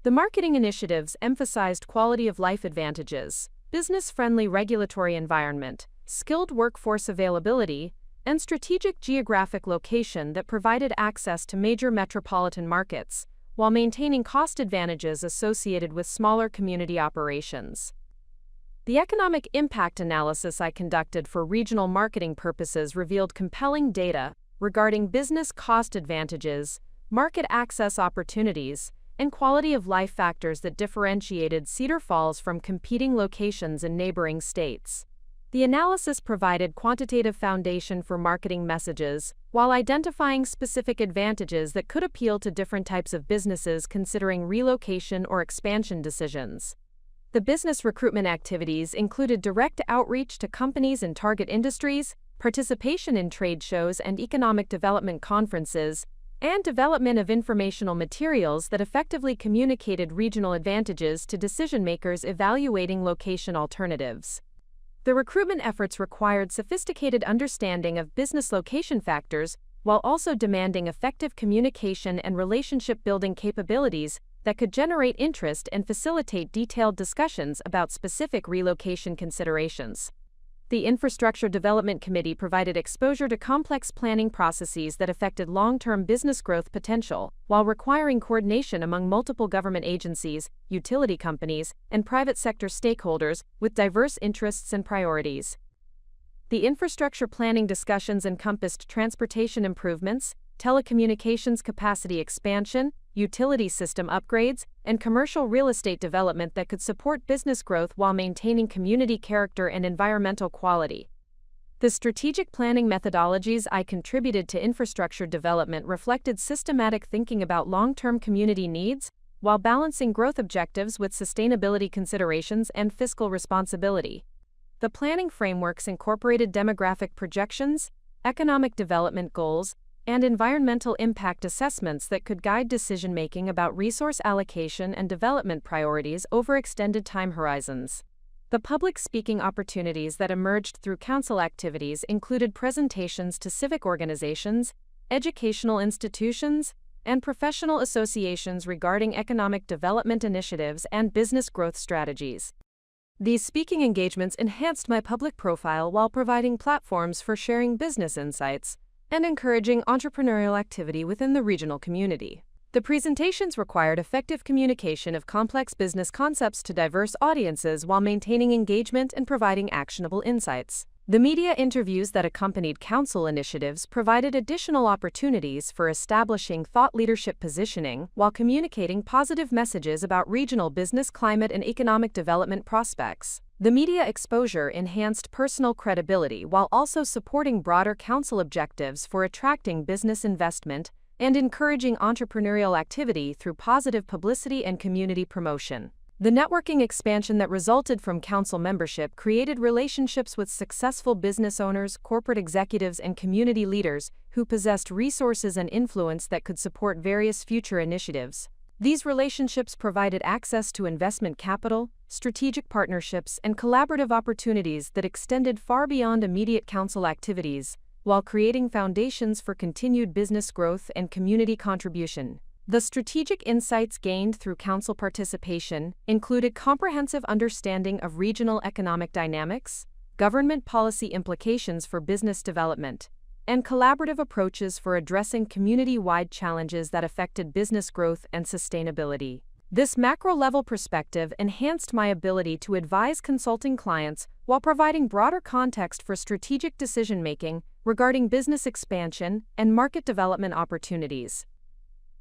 The marketing initiatives emphasized quality of life advantages, business-friendly regulatory environment, skilled workforce availability, and strategic geographic location that provided access to major metropolitan markets, while maintaining cost advantages associated with smaller community operations. The economic impact analysis I conducted for regional marketing purposes revealed compelling data regarding business cost advantages, market access opportunities, and quality of life factors that differentiated Cedar Falls from competing locations in neighboring states. The analysis provided quantitative foundation for marketing messages, while identifying specific advantages that could appeal to different types of businesses considering relocation or expansion decisions. The business recruitment activities included direct outreach to companies in target industries, participation in trade shows and economic development conferences, and development of informational materials that effectively communicated regional advantages to decision-makers evaluating location alternatives. The recruitment efforts required sophisticated understanding of business location factors, while also demanding effective communication and relationship-building capabilities that could generate interest and facilitate detailed discussions about specific relocation considerations. The Infrastructure Development Committee provided exposure to complex planning processes that affected long-term business growth potential, while requiring coordination among multiple government agencies, utility companies, and private sector stakeholders with diverse interests and priorities. The infrastructure planning discussions encompassed transportation improvements, telecommunications capacity expansion, utility system upgrades, and commercial real estate development that could support business growth while maintaining community character and environmental quality. The strategic planning methodologies I contributed to infrastructure development reflected systematic thinking about long-term community needs, while balancing growth objectives with sustainability considerations and fiscal responsibility. The planning frameworks incorporated demographic projections, economic development goals, and environmental impact assessments that could guide decision-making about resource allocation and development priorities over extended time horizons. The public speaking opportunities that emerged through council activities included presentations to civic organizations, educational institutions, and professional associations regarding economic development initiatives and business growth strategies. These speaking engagements enhanced my public profile while providing platforms for sharing business insights and encouraging entrepreneurial activity within the regional community. The presentations required effective communication of complex business concepts to diverse audiences while maintaining engagement and providing actionable insights. The media interviews that accompanied council initiatives provided additional opportunities for establishing thought leadership positioning while communicating positive messages about regional business climate and economic development prospects. The media exposure enhanced personal credibility while also supporting broader council objectives for attracting business investment and encouraging entrepreneurial activity through positive publicity and community promotion. The networking expansion that resulted from council membership created relationships with successful business owners, corporate executives, and community leaders who possessed resources and influence that could support various future initiatives. These relationships provided access to investment capital, strategic partnerships, and collaborative opportunities that extended far beyond immediate council activities, while creating foundations for continued business growth and community contribution. The strategic insights gained through council participation included comprehensive understanding of regional economic dynamics, government policy implications for business development, and collaborative approaches for addressing community-wide challenges that affected business growth and sustainability. This macro-level perspective enhanced my ability to advise consulting clients while providing broader context for strategic decision-making regarding business expansion and market development opportunities.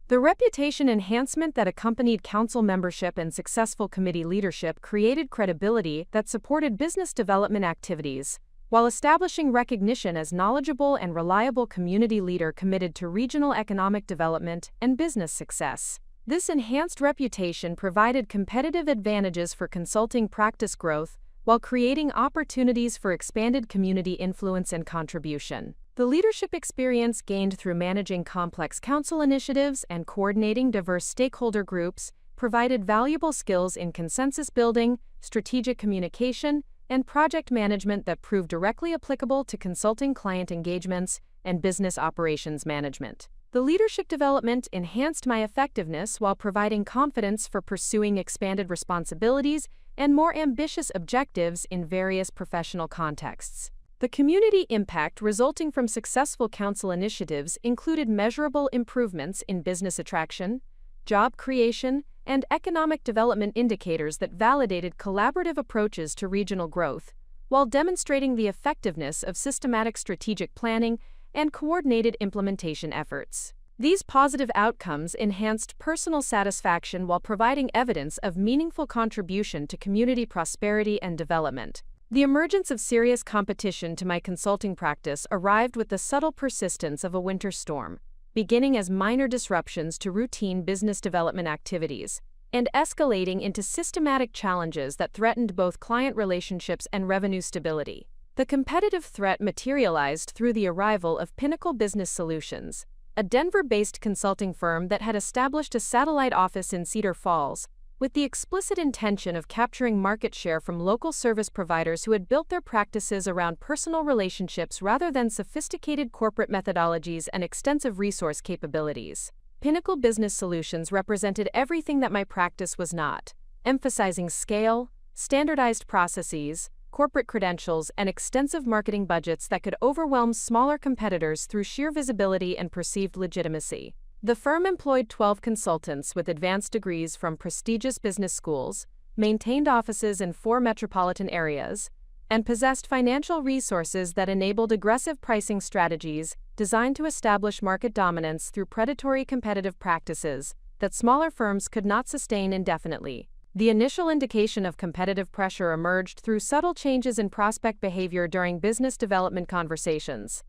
The reputation enhancement that accompanied council membership and successful committee leadership created credibility that supported business development activities, while establishing recognition as knowledgeable and reliable community leader committed to regional economic development and business success. This enhanced reputation provided competitive advantages for consulting practice growth while creating opportunities for expanded community influence and contribution. The leadership experience gained through managing complex council initiatives and coordinating diverse stakeholder groups provided valuable skills in consensus building, strategic communication, and project management that proved directly applicable to consulting client engagements and business operations management. The leadership development enhanced my effectiveness while providing confidence for pursuing expanded responsibilities and more ambitious objectives in various professional contexts. The community impact resulting from successful council initiatives included measurable improvements in business attraction, job creation, and economic development indicators that validated collaborative approaches to regional growth, while demonstrating the effectiveness of systematic strategic planning and coordinated implementation efforts. These positive outcomes enhanced personal satisfaction while providing evidence of meaningful contribution to community prosperity and development. The emergence of serious competition to my consulting practice arrived with the subtle persistence of a winter storm, beginning as minor disruptions to routine business development activities, and escalating into systematic challenges that threatened both client relationships and revenue stability. The competitive threat materialized through the arrival of Pinnacle Business Solutions, a Denver-based consulting firm that had established a satellite office in Cedar Falls, with the explicit intention of capturing market share from local service providers who had built their practices around personal relationships rather than sophisticated corporate methodologies and extensive resource capabilities. Pinnacle Business Solutions represented everything that my practice was not, emphasizing scale, standardized processes, corporate credentials, and extensive marketing budgets that could overwhelm smaller competitors through sheer visibility and perceived legitimacy. The firm employed 12 consultants with advanced degrees from prestigious business schools, maintained offices in 4 metropolitan areas, and possessed financial resources that enabled aggressive pricing strategies designed to establish market dominance through predatory competitive practices that smaller firms could not sustain indefinitely. The initial indication of competitive pressure emerged through subtle changes in prospect behavior during business development conversations.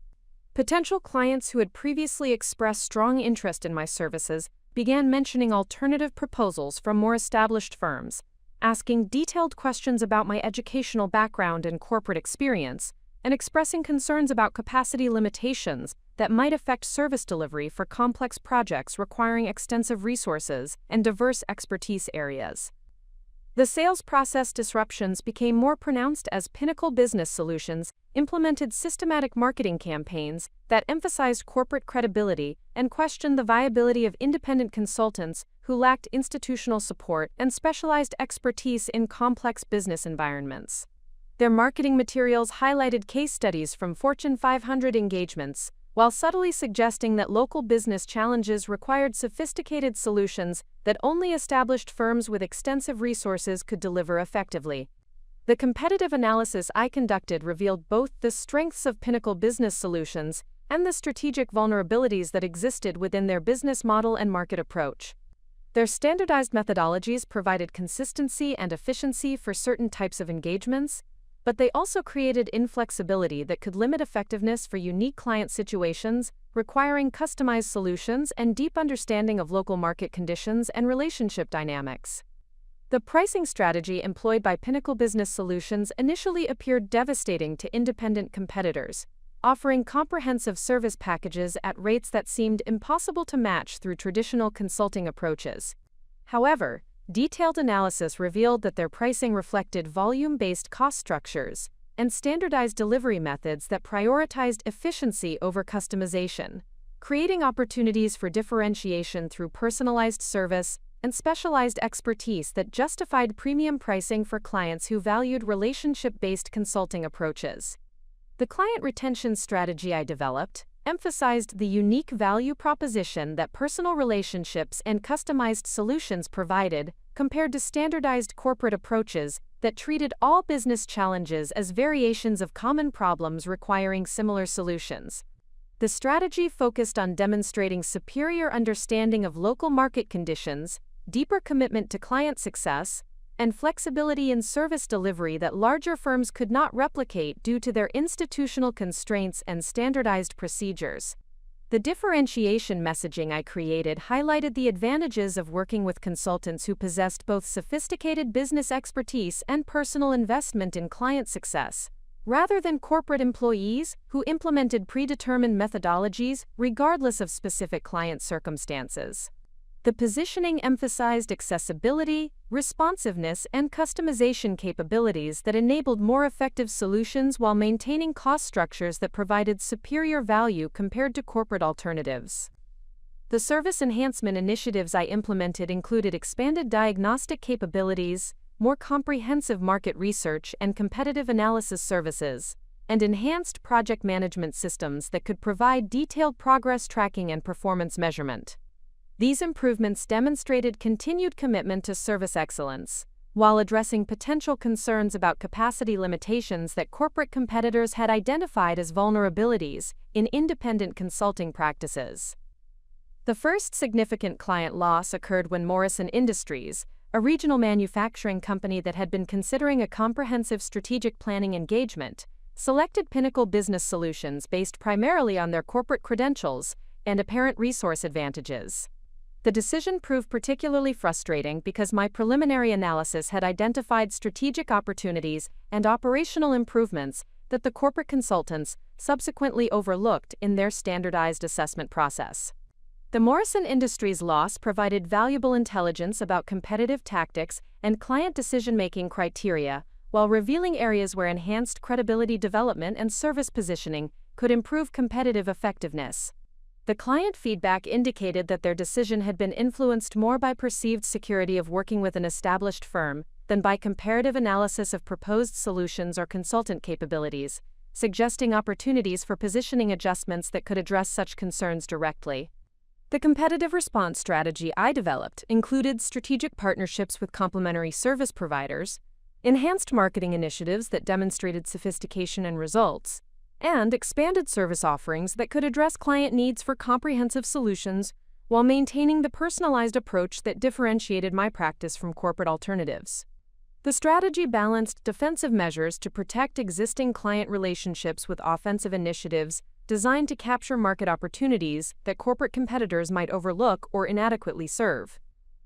Potential clients who had previously expressed strong interest in my services began mentioning alternative proposals from more established firms, asking detailed questions about my educational background and corporate experience, and expressing concerns about capacity limitations that might affect service delivery for complex projects requiring extensive resources and diverse expertise areas. The sales process disruptions became more pronounced as Pinnacle Business Solutions implemented systematic marketing campaigns that emphasized corporate credibility and questioned the viability of independent consultants who lacked institutional support and specialized expertise in complex business environments. Their marketing materials highlighted case studies from Fortune 500 engagements, while subtly suggesting that local business challenges required sophisticated solutions that only established firms with extensive resources could deliver effectively. The competitive analysis I conducted revealed both the strengths of Pinnacle Business Solutions and the strategic vulnerabilities that existed within their business model and market approach. Their standardized methodologies provided consistency and efficiency for certain types of engagements, but they also created inflexibility that could limit effectiveness for unique client situations, requiring customized solutions and deep understanding of local market conditions and relationship dynamics. The pricing strategy employed by Pinnacle Business Solutions initially appeared devastating to independent competitors, offering comprehensive service packages at rates that seemed impossible to match through traditional consulting approaches. However, detailed analysis revealed that their pricing reflected volume-based cost structures and standardized delivery methods that prioritized efficiency over customization, creating opportunities for differentiation through personalized service and specialized expertise that justified premium pricing for clients who valued relationship-based consulting approaches. The client retention strategy I developed emphasized the unique value proposition that personal relationships and customized solutions provided compared to standardized corporate approaches that treated all business challenges as variations of common problems requiring similar solutions. The strategy focused on demonstrating superior understanding of local market conditions, deeper commitment to client success, and flexibility in service delivery that larger firms could not replicate due to their institutional constraints and standardized procedures. The differentiation messaging I created highlighted the advantages of working with consultants who possessed both sophisticated business expertise and personal investment in client success, rather than corporate employees who implemented predetermined methodologies regardless of specific client circumstances. The positioning emphasized accessibility, responsiveness, and customization capabilities that enabled more effective solutions while maintaining cost structures that provided superior value compared to corporate alternatives. The service enhancement initiatives I implemented included expanded diagnostic capabilities, more comprehensive market research and competitive analysis services, and enhanced project management systems that could provide detailed progress tracking and performance measurement. These improvements demonstrated continued commitment to service excellence, while addressing potential concerns about capacity limitations that corporate competitors had identified as vulnerabilities in independent consulting practices. The first significant client loss occurred when Morrison Industries, a regional manufacturing company that had been considering a comprehensive strategic planning engagement, selected Pinnacle Business Solutions based primarily on their corporate credentials and apparent resource advantages. The decision proved particularly frustrating because my preliminary analysis had identified strategic opportunities and operational improvements that the corporate consultants subsequently overlooked in their standardized assessment process. The Morrison Industries loss provided valuable intelligence about competitive tactics and client decision-making criteria, while revealing areas where enhanced credibility development and service positioning could improve competitive effectiveness. The client feedback indicated that their decision had been influenced more by perceived security of working with an established firm than by comparative analysis of proposed solutions or consultant capabilities, suggesting opportunities for positioning adjustments that could address such concerns directly. The competitive response strategy I developed included strategic partnerships with complementary service providers, enhanced marketing initiatives that demonstrated sophistication and results, and expanded service offerings that could address client needs for comprehensive solutions while maintaining the personalized approach that differentiated my practice from corporate alternatives. The strategy balanced defensive measures to protect existing client relationships with offensive initiatives designed to capture market opportunities that corporate competitors might overlook or inadequately serve.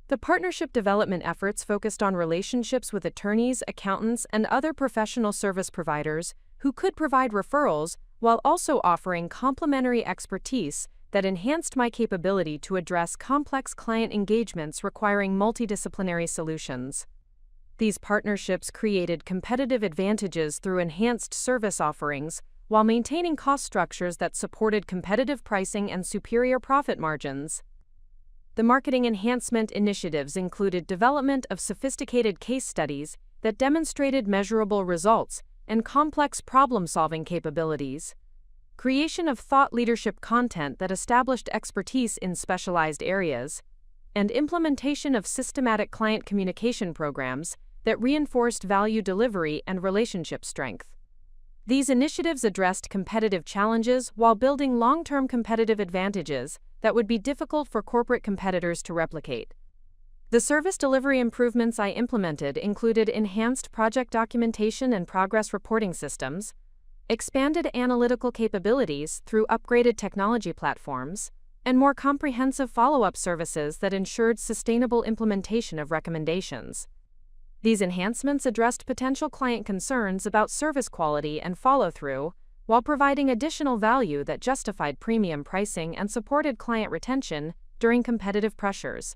The partnership development efforts focused on relationships with attorneys, accountants, and other professional service providers who could provide referrals while also offering complementary expertise that enhanced my capability to address complex client engagements requiring multidisciplinary solutions. These partnerships created competitive advantages through enhanced service offerings while maintaining cost structures that supported competitive pricing and superior profit margins. The marketing enhancement initiatives included development of sophisticated case studies that demonstrated measurable results and complex problem-solving capabilities, creation of thought leadership content that established expertise in specialized areas, and implementation of systematic client communication programs that reinforced value delivery and relationship strength. These initiatives addressed competitive challenges while building long-term competitive advantages that would be difficult for corporate competitors to replicate. The service delivery improvements I implemented included enhanced project documentation and progress reporting systems, expanded analytical capabilities through upgraded technology platforms, and more comprehensive follow-up services that ensured sustainable implementation of recommendations. These enhancements addressed potential client concerns about service quality and follow-through, while providing additional value that justified premium pricing and supported client retention during competitive pressures.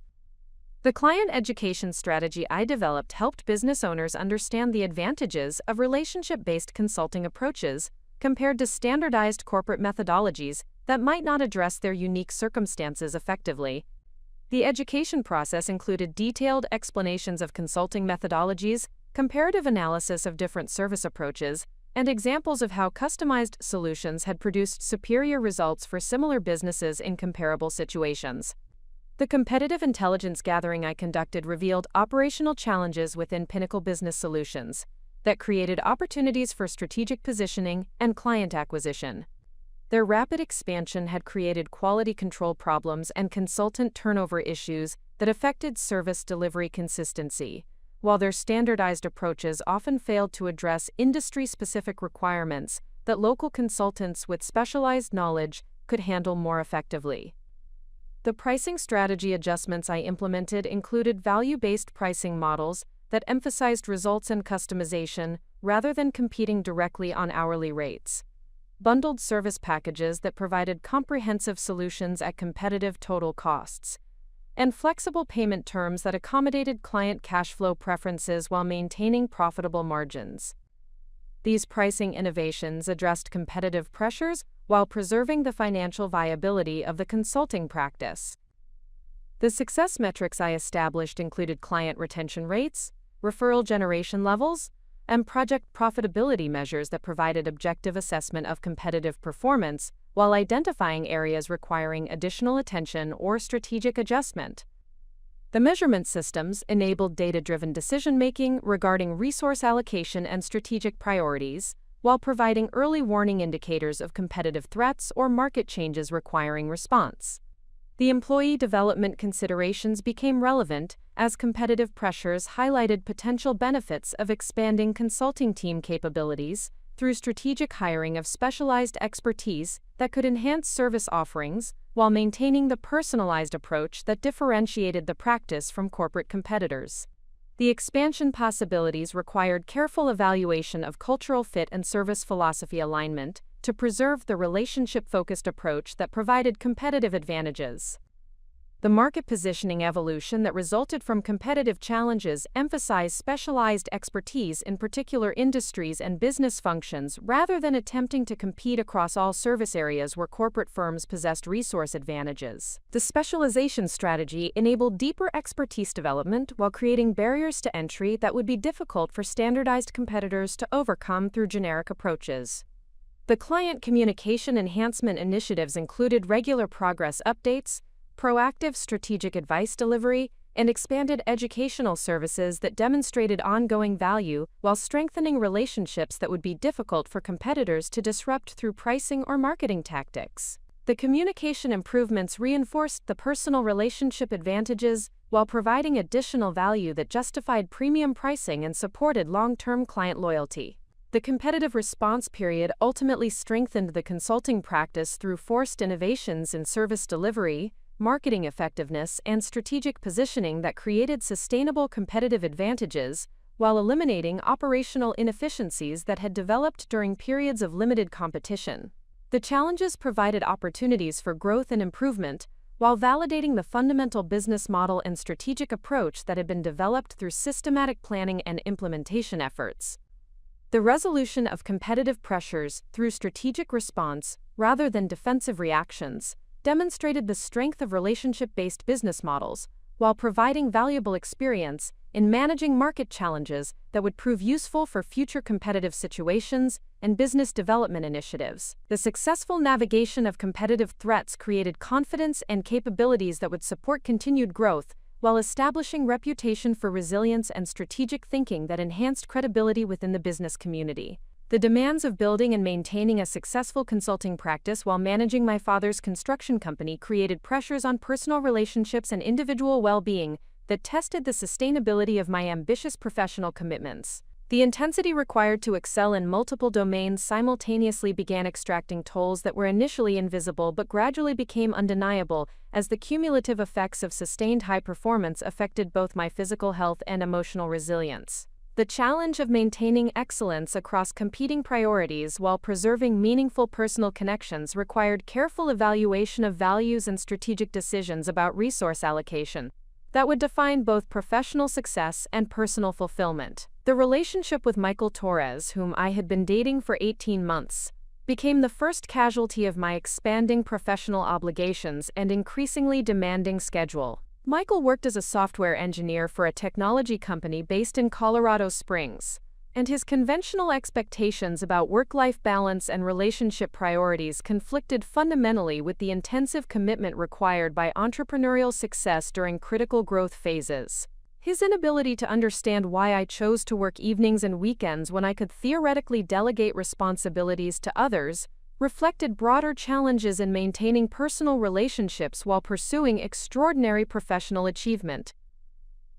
The client education strategy I developed helped business owners understand the advantages of relationship-based consulting approaches compared to standardized corporate methodologies that might not address their unique circumstances effectively. The education process included detailed explanations of consulting methodologies, comparative analysis of different service approaches, and examples of how customized solutions had produced superior results for similar businesses in comparable situations. The competitive intelligence gathering I conducted revealed operational challenges within Pinnacle Business Solutions that created opportunities for strategic positioning and client acquisition. Their rapid expansion had created quality control problems and consultant turnover issues that affected service delivery consistency, while their standardized approaches often failed to address industry-specific requirements that local consultants with specialized knowledge could handle more effectively. The pricing strategy adjustments I implemented included value-based pricing models that emphasized results and customization rather than competing directly on hourly rates, bundled service packages that provided comprehensive solutions at competitive total costs, and flexible payment terms that accommodated client cash flow preferences while maintaining profitable margins. These pricing innovations addressed competitive pressures while preserving the financial viability of the consulting practice. The success metrics I established included client retention rates, referral generation levels, and project profitability measures that provided objective assessment of competitive performance while identifying areas requiring additional attention or strategic adjustment. The measurement systems enabled data-driven decision-making regarding resource allocation and strategic priorities, while providing early warning indicators of competitive threats or market changes requiring response. The employee development considerations became relevant as competitive pressures highlighted potential benefits of expanding consulting team capabilities through strategic hiring of specialized expertise that could enhance service offerings while maintaining the personalized approach that differentiated the practice from corporate competitors. The expansion possibilities required careful evaluation of cultural fit and service philosophy alignment to preserve the relationship-focused approach that provided competitive advantages. The market positioning evolution that resulted from competitive challenges emphasized specialized expertise in particular industries and business functions rather than attempting to compete across all service areas where corporate firms possessed resource advantages. The specialization strategy enabled deeper expertise development while creating barriers to entry that would be difficult for standardized competitors to overcome through generic approaches. The client communication enhancement initiatives included regular progress updates, proactive strategic advice delivery, and expanded educational services that demonstrated ongoing value while strengthening relationships that would be difficult for competitors to disrupt through pricing or marketing tactics. The communication improvements reinforced the personal relationship advantages while providing additional value that justified premium pricing and supported long-term client loyalty. The competitive response period ultimately strengthened the consulting practice through forced innovations in service delivery, marketing effectiveness, and strategic positioning that created sustainable competitive advantages while eliminating operational inefficiencies that had developed during periods of limited competition. The challenges provided opportunities for growth and improvement while validating the fundamental business model and strategic approach that had been developed through systematic planning and implementation efforts. The resolution of competitive pressures through strategic response rather than defensive reactions demonstrated the strength of relationship-based business models while providing valuable experience in managing market challenges that would prove useful for future competitive situations and business development initiatives. The successful navigation of competitive threats created confidence and capabilities that would support continued growth while establishing reputation for resilience and strategic thinking that enhanced credibility within the business community. The demands of building and maintaining a successful consulting practice while managing my father's construction company created pressures on personal relationships and individual well-being that tested the sustainability of my ambitious professional commitments. The intensity required to excel in multiple domains simultaneously began extracting tolls that were initially invisible but gradually became undeniable as the cumulative effects of sustained high performance affected both my physical health and emotional resilience. The challenge of maintaining excellence across competing priorities while preserving meaningful personal connections required careful evaluation of values and strategic decisions about resource allocation that would define both professional success and personal fulfillment. The relationship with Michael Torres, whom I had been dating for 18 months, became the first casualty of my expanding professional obligations and increasingly demanding schedule. Michael worked as a software engineer for a technology company based in Colorado Springs, and his conventional expectations about work-life balance and relationship priorities conflicted fundamentally with the intensive commitment required by entrepreneurial success during critical growth phases. His inability to understand why I chose to work evenings and weekends when I could theoretically delegate responsibilities to others reflected broader challenges in maintaining personal relationships while pursuing extraordinary professional achievement.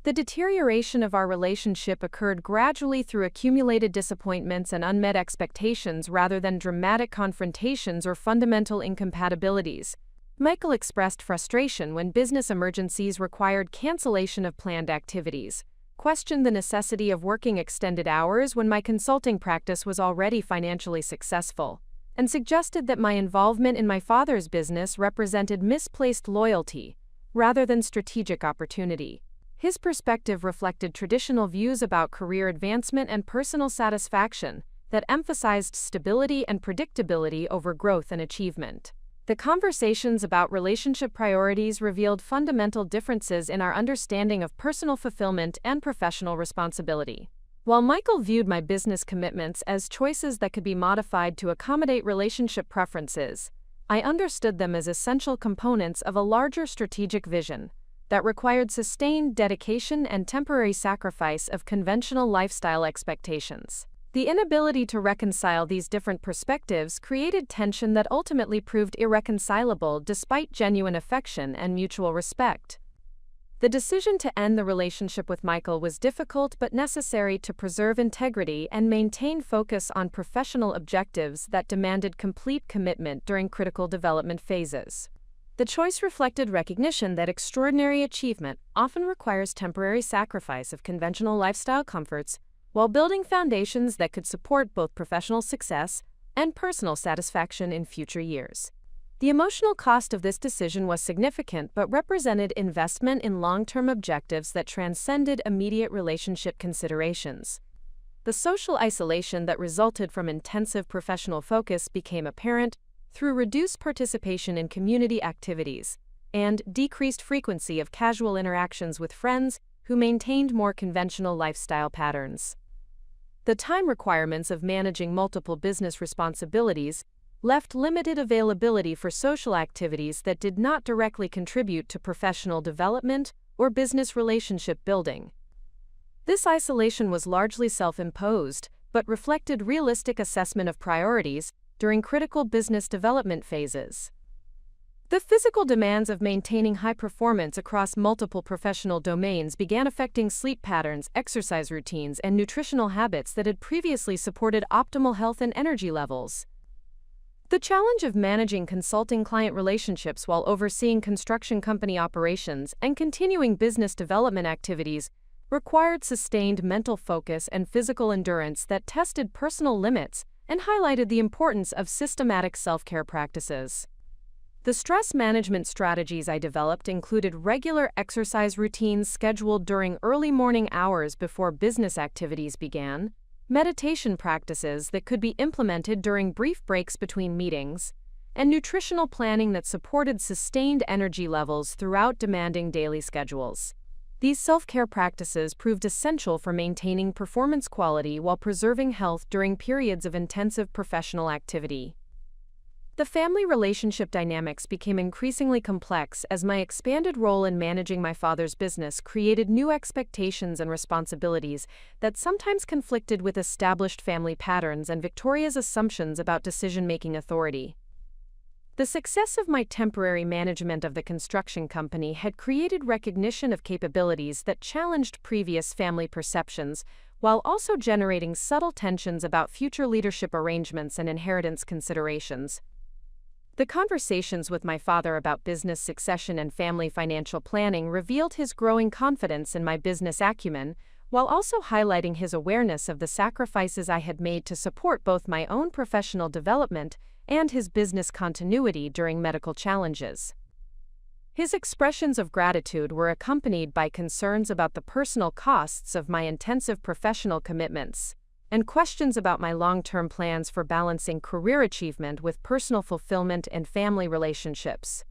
The deterioration of our relationship occurred gradually through accumulated disappointments and unmet expectations rather than dramatic confrontations or fundamental incompatibilities. Michael expressed frustration when business emergencies required cancellation of planned activities, questioned the necessity of working extended hours when my consulting practice was already financially successful, and suggested that my involvement in my father's business represented misplaced loyalty rather than strategic opportunity. His perspective reflected traditional views about career advancement and personal satisfaction that emphasized stability and predictability over growth and achievement. The conversations about relationship priorities revealed fundamental differences in our understanding of personal fulfillment and professional responsibility. While Michael viewed my business commitments as choices that could be modified to accommodate relationship preferences, I understood them as essential components of a larger strategic vision that required sustained dedication and temporary sacrifice of conventional lifestyle expectations. The inability to reconcile these different perspectives created tension that ultimately proved irreconcilable despite genuine affection and mutual respect. The decision to end the relationship with Michael was difficult but necessary to preserve integrity and maintain focus on professional objectives that demanded complete commitment during critical development phases. The choice reflected recognition that extraordinary achievement often requires temporary sacrifice of conventional lifestyle comforts while building foundations that could support both professional success and personal satisfaction in future years. The emotional cost of this decision was significant but represented investment in long-term objectives that transcended immediate relationship considerations. The social isolation that resulted from intensive professional focus became apparent through reduced participation in community activities and decreased frequency of casual interactions with friends who maintained more conventional lifestyle patterns. The time requirements of managing multiple business responsibilities left limited availability for social activities that did not directly contribute to professional development or business relationship building. This isolation was largely self-imposed, but reflected realistic assessment of priorities during critical business development phases. The physical demands of maintaining high performance across multiple professional domains began affecting sleep patterns, exercise routines, and nutritional habits that had previously supported optimal health and energy levels. The challenge of managing consulting client relationships while overseeing construction company operations and continuing business development activities required sustained mental focus and physical endurance that tested personal limits and highlighted the importance of systematic self-care practices. The stress management strategies I developed included regular exercise routines scheduled during early morning hours before business activities began, meditation practices that could be implemented during brief breaks between meetings, and nutritional planning that supported sustained energy levels throughout demanding daily schedules. These self-care practices proved essential for maintaining performance quality while preserving health during periods of intensive professional activity. The family relationship dynamics became increasingly complex as my expanded role in managing my father's business created new expectations and responsibilities that sometimes conflicted with established family patterns and Victoria's assumptions about decision-making authority. The success of my temporary management of the construction company had created recognition of capabilities that challenged previous family perceptions, while also generating subtle tensions about future leadership arrangements and inheritance considerations. The conversations with my father about business succession and family financial planning revealed his growing confidence in my business acumen, while also highlighting his awareness of the sacrifices I had made to support both my own professional development and his business continuity during medical challenges. His expressions of gratitude were accompanied by concerns about the personal costs of my intensive professional commitments, and questions about my long-term plans for balancing career achievement with personal fulfillment and family relationships.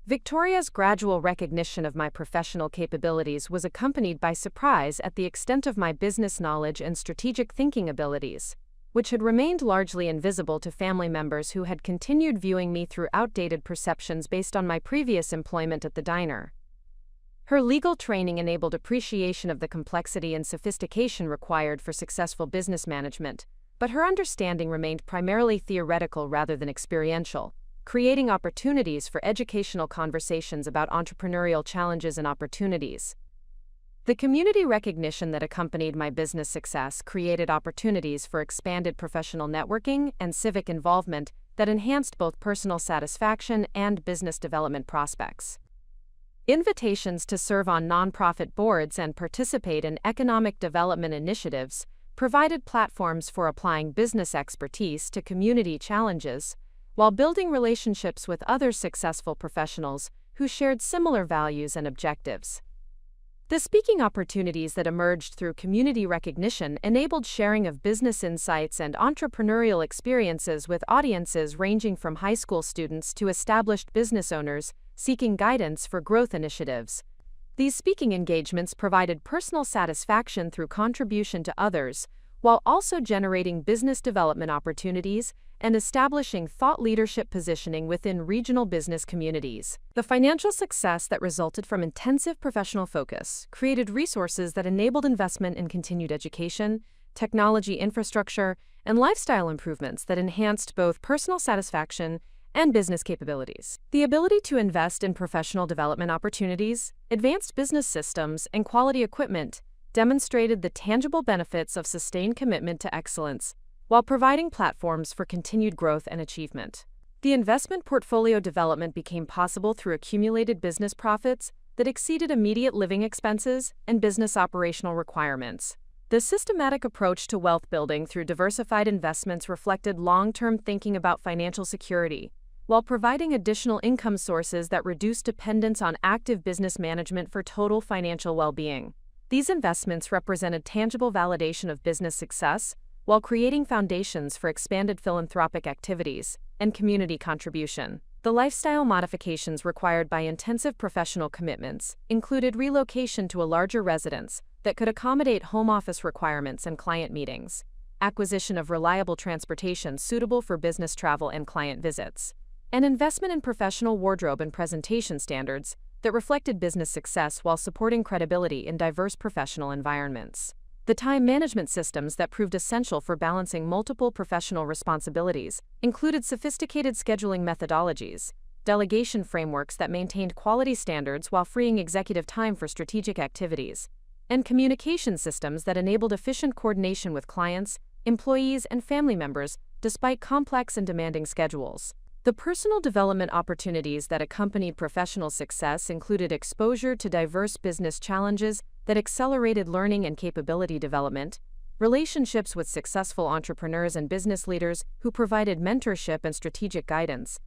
Victoria's gradual recognition of my professional capabilities was accompanied by surprise at the extent of my business knowledge and strategic thinking abilities, which had remained largely invisible to family members who had continued viewing me through outdated perceptions based on my previous employment at the diner. Her legal training enabled appreciation of the complexity and sophistication required for successful business management, but her understanding remained primarily theoretical rather than experiential, creating opportunities for educational conversations about entrepreneurial challenges and opportunities. The community recognition that accompanied my business success created opportunities for expanded professional networking and civic involvement that enhanced both personal satisfaction and business development prospects. Invitations to serve on nonprofit boards and participate in economic development initiatives provided platforms for applying business expertise to community challenges, while building relationships with other successful professionals who shared similar values and objectives. The speaking opportunities that emerged through community recognition enabled sharing of business insights and entrepreneurial experiences with audiences ranging from high school students to established business owners seeking guidance for growth initiatives. These speaking engagements provided personal satisfaction through contribution to others, while also generating business development opportunities and establishing thought leadership positioning within regional business communities. The financial success that resulted from intensive professional focus created resources that enabled investment in continued education, technology infrastructure, and lifestyle improvements that enhanced both personal satisfaction and business capabilities. The ability to invest in professional development opportunities, advanced business systems, and quality equipment demonstrated the tangible benefits of sustained commitment to excellence, while providing platforms for continued growth and achievement. The investment portfolio development became possible through accumulated business profits that exceeded immediate living expenses and business operational requirements. The systematic approach to wealth building through diversified investments reflected long-term thinking about financial security, while providing additional income sources that reduced dependence on active business management for total financial well-being. These investments represented tangible validation of business success, while creating foundations for expanded philanthropic activities and community contribution. The lifestyle modifications required by intensive professional commitments included relocation to a larger residence that could accommodate home office requirements and client meetings, acquisition of reliable transportation suitable for business travel and client visits, and investment in professional wardrobe and presentation standards that reflected business success while supporting credibility in diverse professional environments. The time management systems that proved essential for balancing multiple professional responsibilities included sophisticated scheduling methodologies, delegation frameworks that maintained quality standards while freeing executive time for strategic activities, and communication systems that enabled efficient coordination with clients, employees, and family members despite complex and demanding schedules. The personal development opportunities that accompanied professional success included exposure to diverse business challenges that accelerated learning and capability development, relationships with successful entrepreneurs and business leaders who provided mentorship and strategic guidance,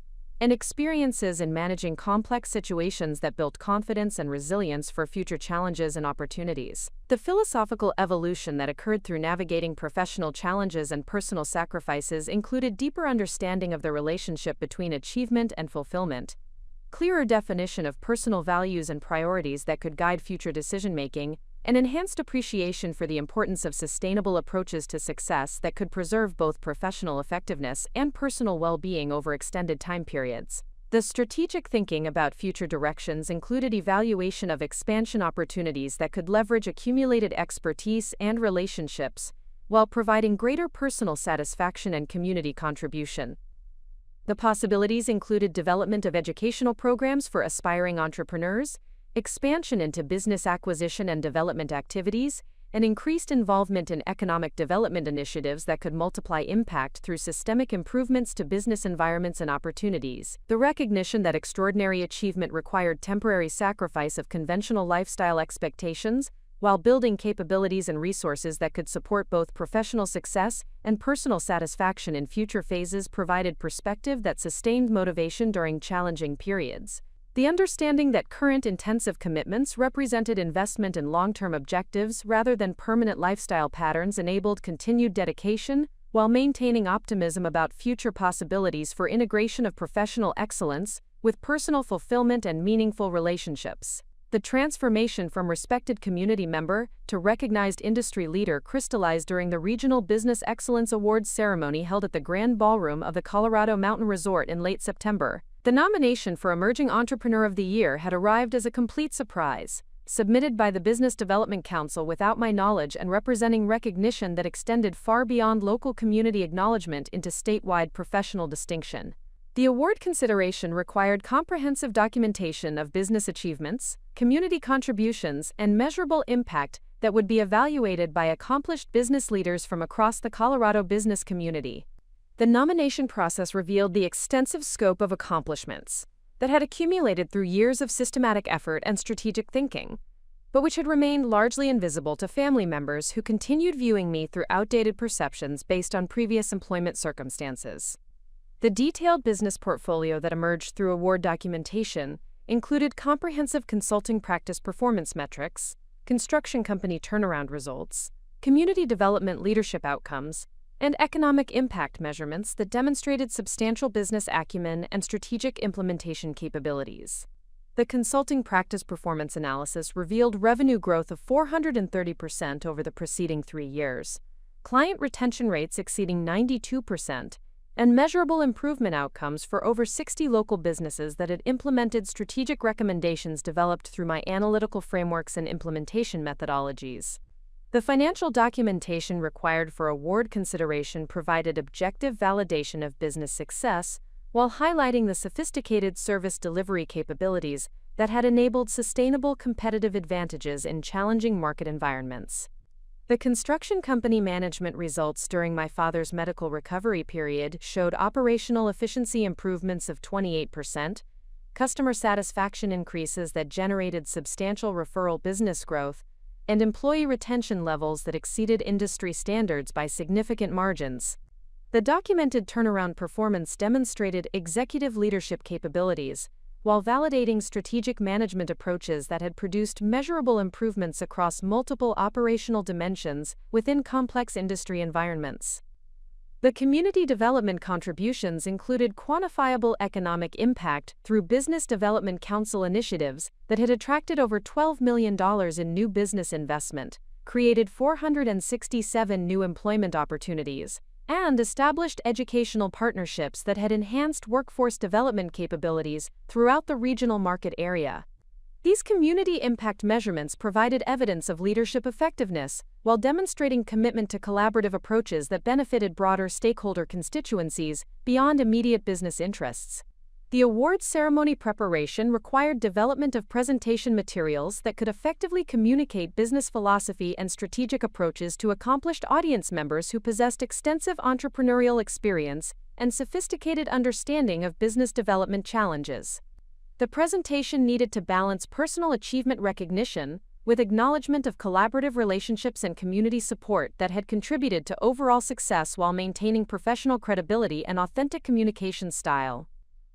and experiences in managing complex situations that built confidence and resilience for future challenges and opportunities. The philosophical evolution that occurred through navigating professional challenges and personal sacrifices included deeper understanding of the relationship between achievement and fulfillment, clearer definition of personal values and priorities that could guide future decision-making, and enhanced appreciation for the importance of sustainable approaches to success that could preserve both professional effectiveness and personal well-being over extended time periods. The strategic thinking about future directions included evaluation of expansion opportunities that could leverage accumulated expertise and relationships, while providing greater personal satisfaction and community contribution. The possibilities included development of educational programs for aspiring entrepreneurs, expansion into business acquisition and development activities, and increased involvement in economic development initiatives that could multiply impact through systemic improvements to business environments and opportunities. The recognition that extraordinary achievement required temporary sacrifice of conventional lifestyle expectations, while building capabilities and resources that could support both professional success and personal satisfaction in future phases, provided perspective that sustained motivation during challenging periods. The understanding that current intensive commitments represented investment in long-term objectives rather than permanent lifestyle patterns enabled continued dedication, while maintaining optimism about future possibilities for integration of professional excellence with personal fulfillment and meaningful relationships. The transformation from respected community member to recognized industry leader crystallized during the Regional Business Excellence Awards ceremony held at the Grand Ballroom of the Colorado Mountain Resort in late September. The nomination for Emerging Entrepreneur of the Year had arrived as a complete surprise, submitted by the Business Development Council without my knowledge and representing recognition that extended far beyond local community acknowledgement into statewide professional distinction. The award consideration required comprehensive documentation of business achievements, community contributions, and measurable impact that would be evaluated by accomplished business leaders from across the Colorado business community. The nomination process revealed the extensive scope of accomplishments that had accumulated through years of systematic effort and strategic thinking, but which had remained largely invisible to family members who continued viewing me through outdated perceptions based on previous employment circumstances. The detailed business portfolio that emerged through award documentation included comprehensive consulting practice performance metrics, construction company turnaround results, community development leadership outcomes, and economic impact measurements that demonstrated substantial business acumen and strategic implementation capabilities. The consulting practice performance analysis revealed revenue growth of 430% over the preceding 3 years, client retention rates exceeding 92%, and measurable improvement outcomes for over 60 local businesses that had implemented strategic recommendations developed through my analytical frameworks and implementation methodologies. The financial documentation required for award consideration provided objective validation of business success, while highlighting the sophisticated service delivery capabilities that had enabled sustainable competitive advantages in challenging market environments. The construction company management results during my father's medical recovery period showed operational efficiency improvements of 28%, customer satisfaction increases that generated substantial referral business growth, and employee retention levels that exceeded industry standards by significant margins. The documented turnaround performance demonstrated executive leadership capabilities, while validating strategic management approaches that had produced measurable improvements across multiple operational dimensions within complex industry environments. The community development contributions included quantifiable economic impact through Business Development Council initiatives that had attracted over $12 million in new business investment, created 467 new employment opportunities, and established educational partnerships that had enhanced workforce development capabilities throughout the regional market area. These community impact measurements provided evidence of leadership effectiveness, while demonstrating commitment to collaborative approaches that benefited broader stakeholder constituencies beyond immediate business interests. The awards ceremony preparation required development of presentation materials that could effectively communicate business philosophy and strategic approaches to accomplished audience members who possessed extensive entrepreneurial experience and sophisticated understanding of business development challenges. The presentation needed to balance personal achievement recognition with acknowledgement of collaborative relationships and community support that had contributed to overall success while maintaining professional credibility and authentic communication style.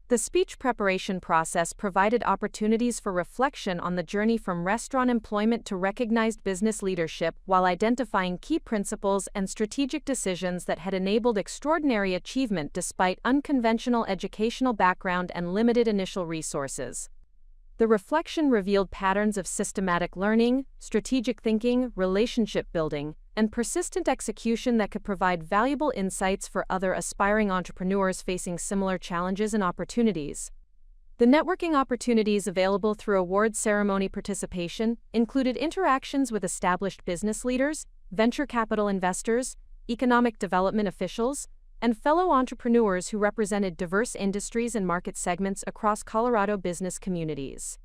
The speech preparation process provided opportunities for reflection on the journey from restaurant employment to recognized business leadership while identifying key principles and strategic decisions that had enabled extraordinary achievement despite unconventional educational background and limited initial resources. The reflection revealed patterns of systematic learning, strategic thinking, relationship building, and persistent execution that could provide valuable insights for other aspiring entrepreneurs facing similar challenges and opportunities. The networking opportunities available through award ceremony participation included interactions with established business leaders, venture capital investors, economic development officials, and fellow entrepreneurs who represented diverse industries and market segments across Colorado business communities.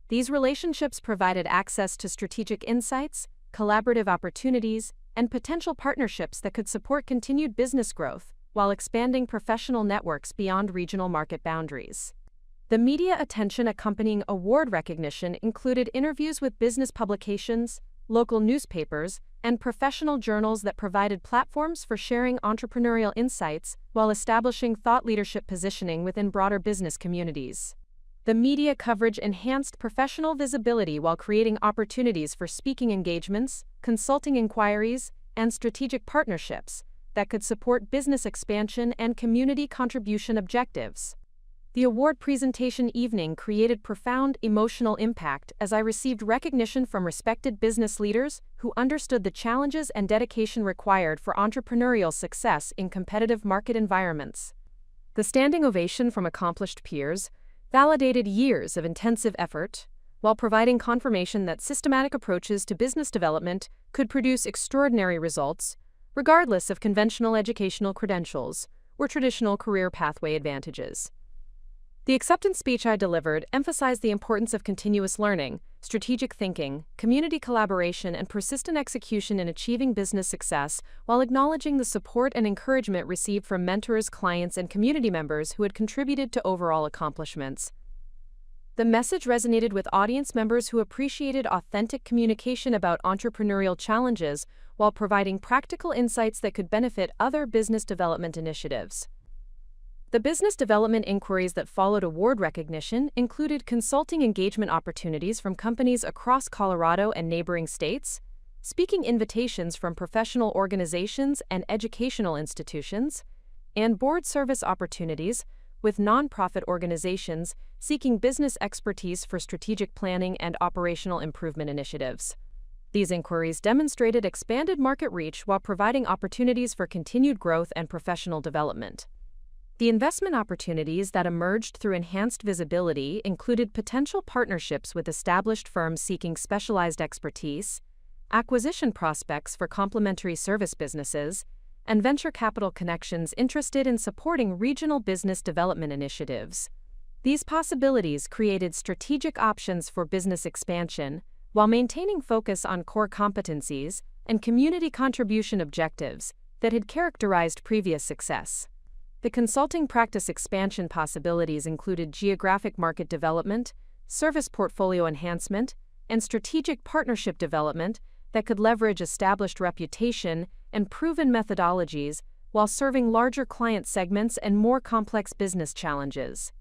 These relationships provided access to strategic insights, collaborative opportunities, and potential partnerships that could support continued business growth while expanding professional networks beyond regional market boundaries. The media attention accompanying award recognition included interviews with business publications, local newspapers, and professional journals that provided platforms for sharing entrepreneurial insights while establishing thought leadership positioning within broader business communities. The media coverage enhanced professional visibility while creating opportunities for speaking engagements, consulting inquiries, and strategic partnerships that could support business expansion and community contribution objectives. The award presentation evening created profound emotional impact as I received recognition from respected business leaders who understood the challenges and dedication required for entrepreneurial success in competitive market environments. The standing ovation from accomplished peers validated years of intensive effort, while providing confirmation that systematic approaches to business development could produce extraordinary results, regardless of conventional educational credentials or traditional career pathway advantages. The acceptance speech I delivered emphasized the importance of continuous learning, strategic thinking, community collaboration, and persistent execution in achieving business success, while acknowledging the support and encouragement received from mentors, clients, and community members who had contributed to overall accomplishments. The message resonated with audience members who appreciated authentic communication about entrepreneurial challenges while providing practical insights that could benefit other business development initiatives. The business development inquiries that followed award recognition included consulting engagement opportunities from companies across Colorado and neighboring states, speaking invitations from professional organizations and educational institutions, and board service opportunities with nonprofit organizations seeking business expertise for strategic planning and operational improvement initiatives. These inquiries demonstrated expanded market reach while providing opportunities for continued growth and professional development. The investment opportunities that emerged through enhanced visibility included potential partnerships with established firms seeking specialized expertise, acquisition prospects for complementary service businesses, and venture capital connections interested in supporting regional business development initiatives. These possibilities created strategic options for business expansion while maintaining focus on core competencies and community contribution objectives that had characterized previous success. The consulting practice expansion possibilities included geographic market development, service portfolio enhancement, and strategic partnership development that could leverage established reputation and proven methodologies while serving larger client segments and more complex business challenges.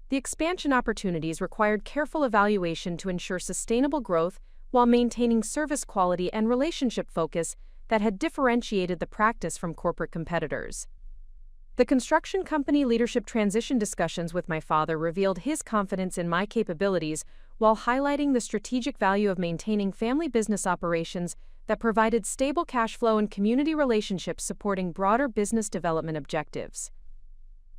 The expansion opportunities required careful evaluation to ensure sustainable growth while maintaining service quality and relationship focus that had differentiated the practice from corporate competitors. The construction company leadership transition discussions with my father revealed his confidence in my capabilities while highlighting the strategic value of maintaining family business operations that provided stable cash flow and community relationships supporting broader business development objectives.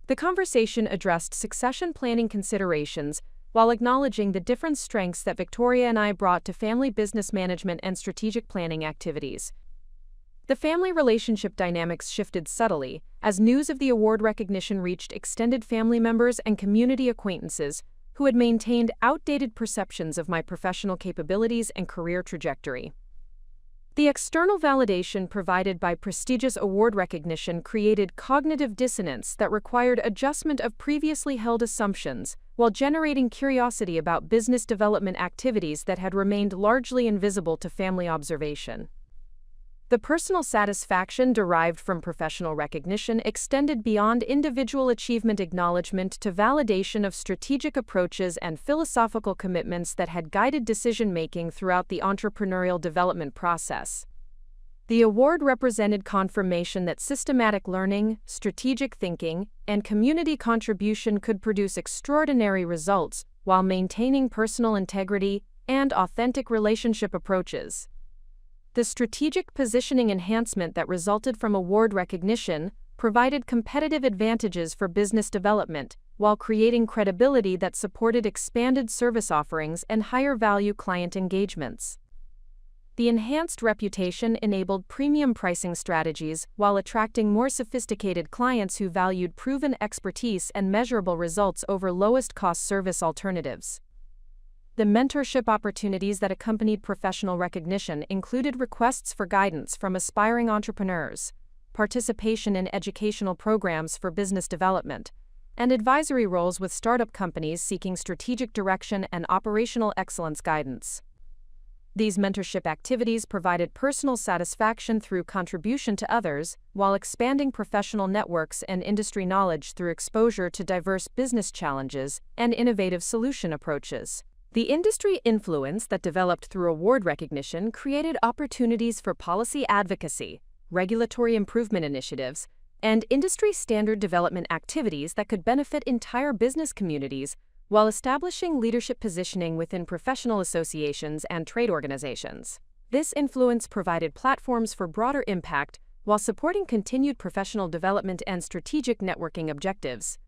The conversation addressed succession planning considerations while acknowledging the different strengths that Victoria and I brought to family business management and strategic planning activities. The family relationship dynamics shifted subtly as news of the award recognition reached extended family members and community acquaintances who had maintained outdated perceptions of my professional capabilities and career trajectory. The external validation provided by prestigious award recognition created cognitive dissonance that required adjustment of previously held assumptions while generating curiosity about business development activities that had remained largely invisible to family observation. The personal satisfaction derived from professional recognition extended beyond individual achievement acknowledgement to validation of strategic approaches and philosophical commitments that had guided decision-making throughout the entrepreneurial development process. The award represented confirmation that systematic learning, strategic thinking, and community contribution could produce extraordinary results while maintaining personal integrity and authentic relationship approaches. The strategic positioning enhancement that resulted from award recognition provided competitive advantages for business development while creating credibility that supported expanded service offerings and higher-value client engagements. The enhanced reputation enabled premium pricing strategies while attracting more sophisticated clients who valued proven expertise and measurable results over lowest-cost service alternatives. The mentorship opportunities that accompanied professional recognition included requests for guidance from aspiring entrepreneurs, participation in educational programs for business development, and advisory roles with startup companies seeking strategic direction and operational excellence guidance. These mentorship activities provided personal satisfaction through contribution to others, while expanding professional networks and industry knowledge through exposure to diverse business challenges and innovative solution approaches. The industry influence that developed through award recognition created opportunities for policy advocacy, regulatory improvement initiatives, and industry standard development activities that could benefit entire business communities while establishing leadership positioning within professional associations and trade organizations. This influence provided platforms for broader impact while supporting continued professional development and strategic networking objectives.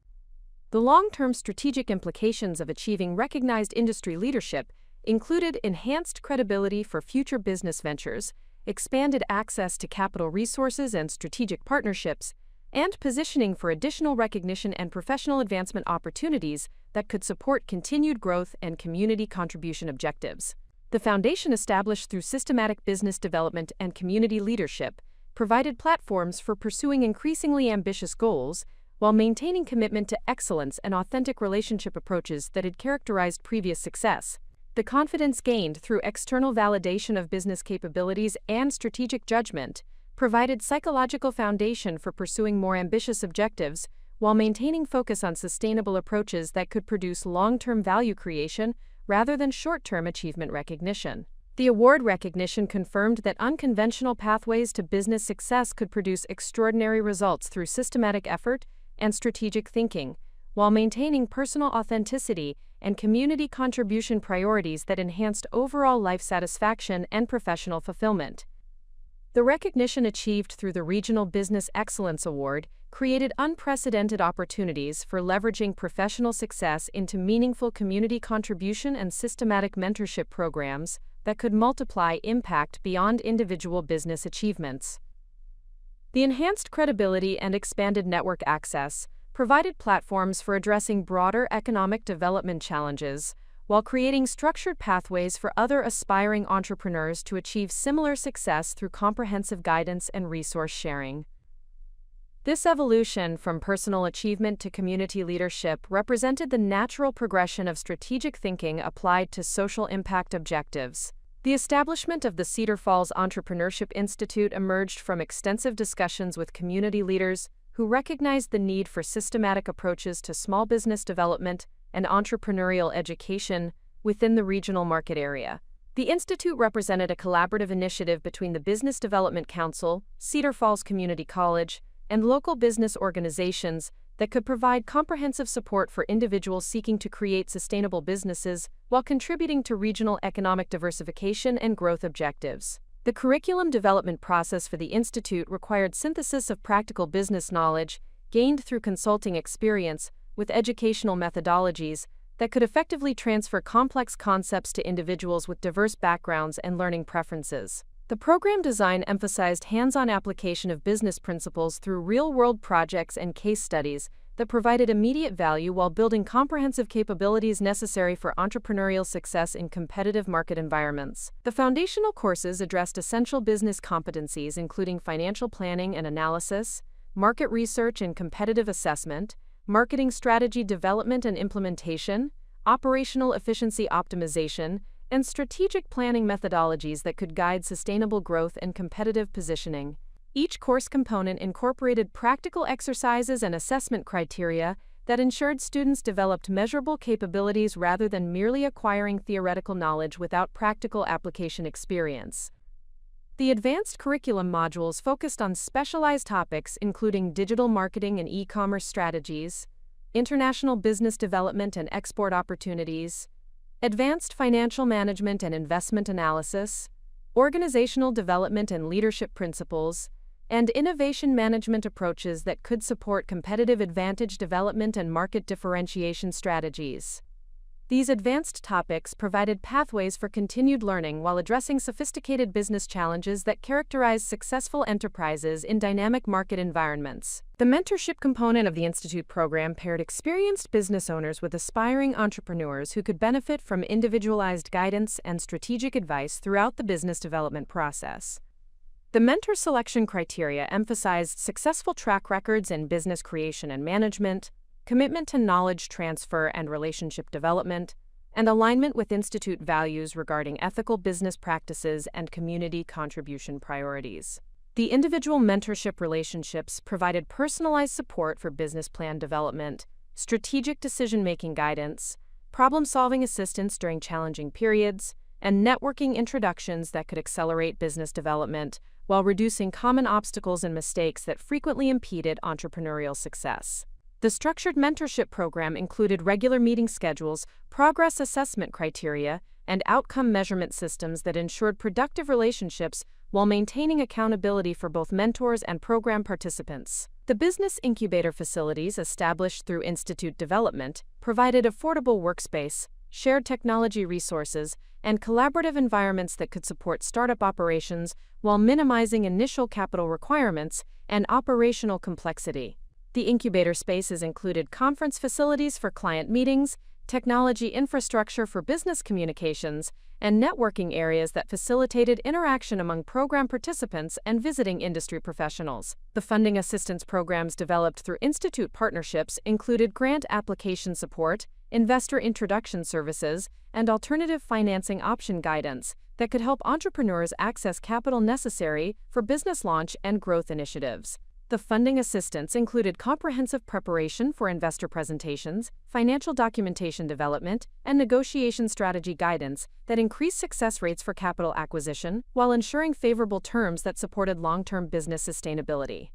The long-term strategic implications of achieving recognized industry leadership included enhanced credibility for future business ventures, expanded access to capital resources and strategic partnerships, and positioning for additional recognition and professional advancement opportunities that could support continued growth and community contribution objectives. The foundation established through systematic business development and community leadership provided platforms for pursuing increasingly ambitious goals while maintaining commitment to excellence and authentic relationship approaches that had characterized previous success. The confidence gained through external validation of business capabilities and strategic judgment provided psychological foundation for pursuing more ambitious objectives while maintaining focus on sustainable approaches that could produce long-term value creation rather than short-term achievement recognition. The award recognition confirmed that unconventional pathways to business success could produce extraordinary results through systematic effort and strategic thinking, while maintaining personal authenticity and community contribution priorities that enhanced overall life satisfaction and professional fulfillment. The recognition achieved through the Regional Business Excellence Award created unprecedented opportunities for leveraging professional success into meaningful community contribution and systematic mentorship programs that could multiply impact beyond individual business achievements. The enhanced credibility and expanded network access provided platforms for addressing broader economic development challenges, while creating structured pathways for other aspiring entrepreneurs to achieve similar success through comprehensive guidance and resource sharing. This evolution from personal achievement to community leadership represented the natural progression of strategic thinking applied to social impact objectives. The establishment of the Cedar Falls Entrepreneurship Institute emerged from extensive discussions with community leaders who recognized the need for systematic approaches to small business development and entrepreneurial education within the regional market area. The institute represented a collaborative initiative between the Business Development Council, Cedar Falls Community College, and local business organizations that could provide comprehensive support for individuals seeking to create sustainable businesses while contributing to regional economic diversification and growth objectives. The curriculum development process for the institute required synthesis of practical business knowledge gained through consulting experience with educational methodologies that could effectively transfer complex concepts to individuals with diverse backgrounds and learning preferences. The program design emphasized hands-on application of business principles through real-world projects and case studies that provided immediate value while building comprehensive capabilities necessary for entrepreneurial success in competitive market environments. The foundational courses addressed essential business competencies including financial planning and analysis, market research and competitive assessment, marketing strategy development and implementation, operational efficiency optimization, and strategic planning methodologies that could guide sustainable growth and competitive positioning. Each course component incorporated practical exercises and assessment criteria that ensured students developed measurable capabilities rather than merely acquiring theoretical knowledge without practical application experience. The advanced curriculum modules focused on specialized topics including digital marketing and e-commerce strategies, international business development and export opportunities, advanced financial management and investment analysis, organizational development and leadership principles, and innovation management approaches that could support competitive advantage development and market differentiation strategies. These advanced topics provided pathways for continued learning while addressing sophisticated business challenges that characterize successful enterprises in dynamic market environments. The mentorship component of the Institute program paired experienced business owners with aspiring entrepreneurs who could benefit from individualized guidance and strategic advice throughout the business development process. The mentor selection criteria emphasized successful track records in business creation and management, commitment to knowledge transfer and relationship development, and alignment with institute values regarding ethical business practices and community contribution priorities. The individual mentorship relationships provided personalized support for business plan development, strategic decision-making guidance, problem-solving assistance during challenging periods, and networking introductions that could accelerate business development while reducing common obstacles and mistakes that frequently impeded entrepreneurial success. The structured mentorship program included regular meeting schedules, progress assessment criteria, and outcome measurement systems that ensured productive relationships while maintaining accountability for both mentors and program participants. The business incubator facilities established through institute development provided affordable workspace, shared technology resources, and collaborative environments that could support startup operations while minimizing initial capital requirements and operational complexity. The incubator spaces included conference facilities for client meetings, technology infrastructure for business communications, and networking areas that facilitated interaction among program participants and visiting industry professionals. The funding assistance programs developed through institute partnerships included grant application support, investor introduction services, and alternative financing option guidance that could help entrepreneurs access capital necessary for business launch and growth initiatives. The funding assistance included comprehensive preparation for investor presentations, financial documentation development, and negotiation strategy guidance that increased success rates for capital acquisition while ensuring favorable terms that supported long-term business sustainability.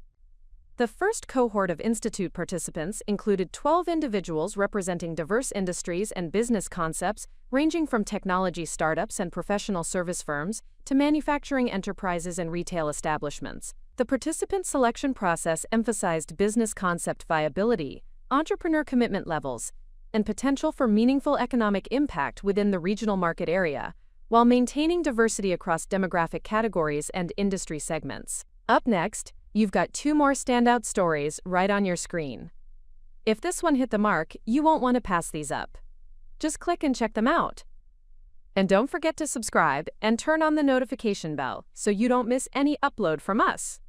The first cohort of institute participants included 12 individuals representing diverse industries and business concepts, ranging from technology startups and professional service firms to manufacturing enterprises and retail establishments. The participant selection process emphasized business concept viability, entrepreneur commitment levels, and potential for meaningful economic impact within the regional market area, while maintaining diversity across demographic categories and industry segments. Up next, you've got 2 more standout stories right on your screen. If this one hit the mark, you won't want to pass these up. Just click and check them out. And don't forget to subscribe and turn on the notification bell so you don't miss any upload from us.